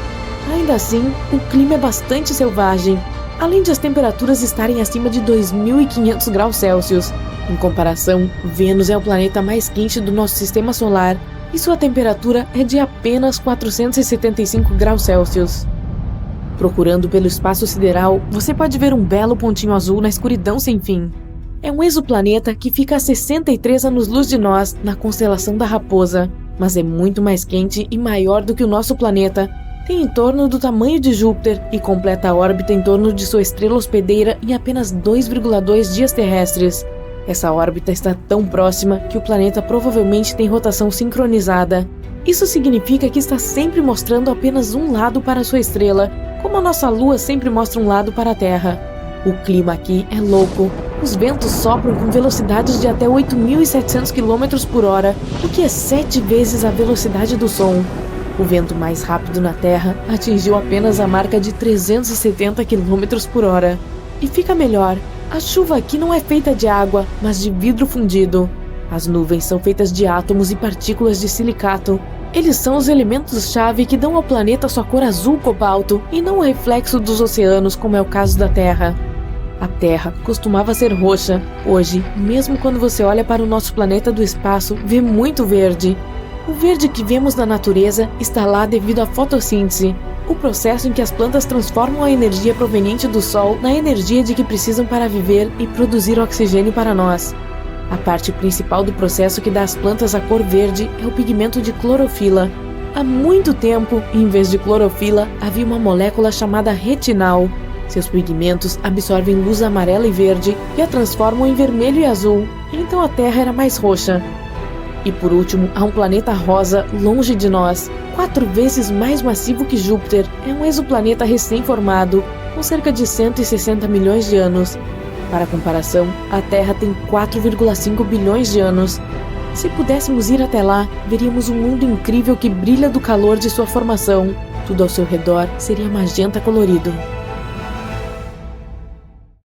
Ainda assim, o clima é bastante selvagem, além de as temperaturas estarem acima de 2.500 graus Celsius. Em comparação, Vênus é o planeta mais quente do nosso sistema solar e sua temperatura é de apenas 475 graus Celsius. Procurando pelo espaço sideral, você pode ver um belo pontinho azul na escuridão sem fim. É um exoplaneta que fica a 63 anos-luz de nós, na constelação da Raposa, mas é muito mais quente e maior do que o nosso planeta. Tem em torno do tamanho de Júpiter e completa a órbita em torno de sua estrela hospedeira em apenas 2,2 dias terrestres. Essa órbita está tão próxima que o planeta provavelmente tem rotação sincronizada. Isso significa que está sempre mostrando apenas um lado para sua estrela, como a nossa Lua sempre mostra um lado para a Terra. O clima aqui é louco. Os ventos sopram com velocidades de até 8.700 km por hora, o que é 7 vezes a velocidade do som. O vento mais rápido na Terra atingiu apenas a marca de 370 km por hora. E fica melhor. A chuva aqui não é feita de água, mas de vidro fundido. As nuvens são feitas de átomos e partículas de silicato. Eles são os elementos-chave que dão ao planeta sua cor azul cobalto e não o reflexo dos oceanos, como é o caso da Terra. A Terra costumava ser roxa. Hoje, mesmo quando você olha para o nosso planeta do espaço, vê muito verde. O verde que vemos na natureza está lá devido à fotossíntese, o processo em que as plantas transformam a energia proveniente do Sol na energia de que precisam para viver e produzir oxigênio para nós. A parte principal do processo que dá às plantas a cor verde é o pigmento de clorofila. Há muito tempo, em vez de clorofila, havia uma molécula chamada retinal. Seus pigmentos absorvem luz amarela e verde e a transformam em vermelho e azul, então a Terra era mais roxa. E por último, há um planeta rosa longe de nós, 4 vezes mais massivo que Júpiter. É um exoplaneta recém-formado, com cerca de 160 milhões de anos. Para comparação, a Terra tem 4,5 bilhões de anos. Se pudéssemos ir até lá, veríamos um mundo incrível que brilha do calor de sua formação. Tudo ao seu redor seria magenta colorido.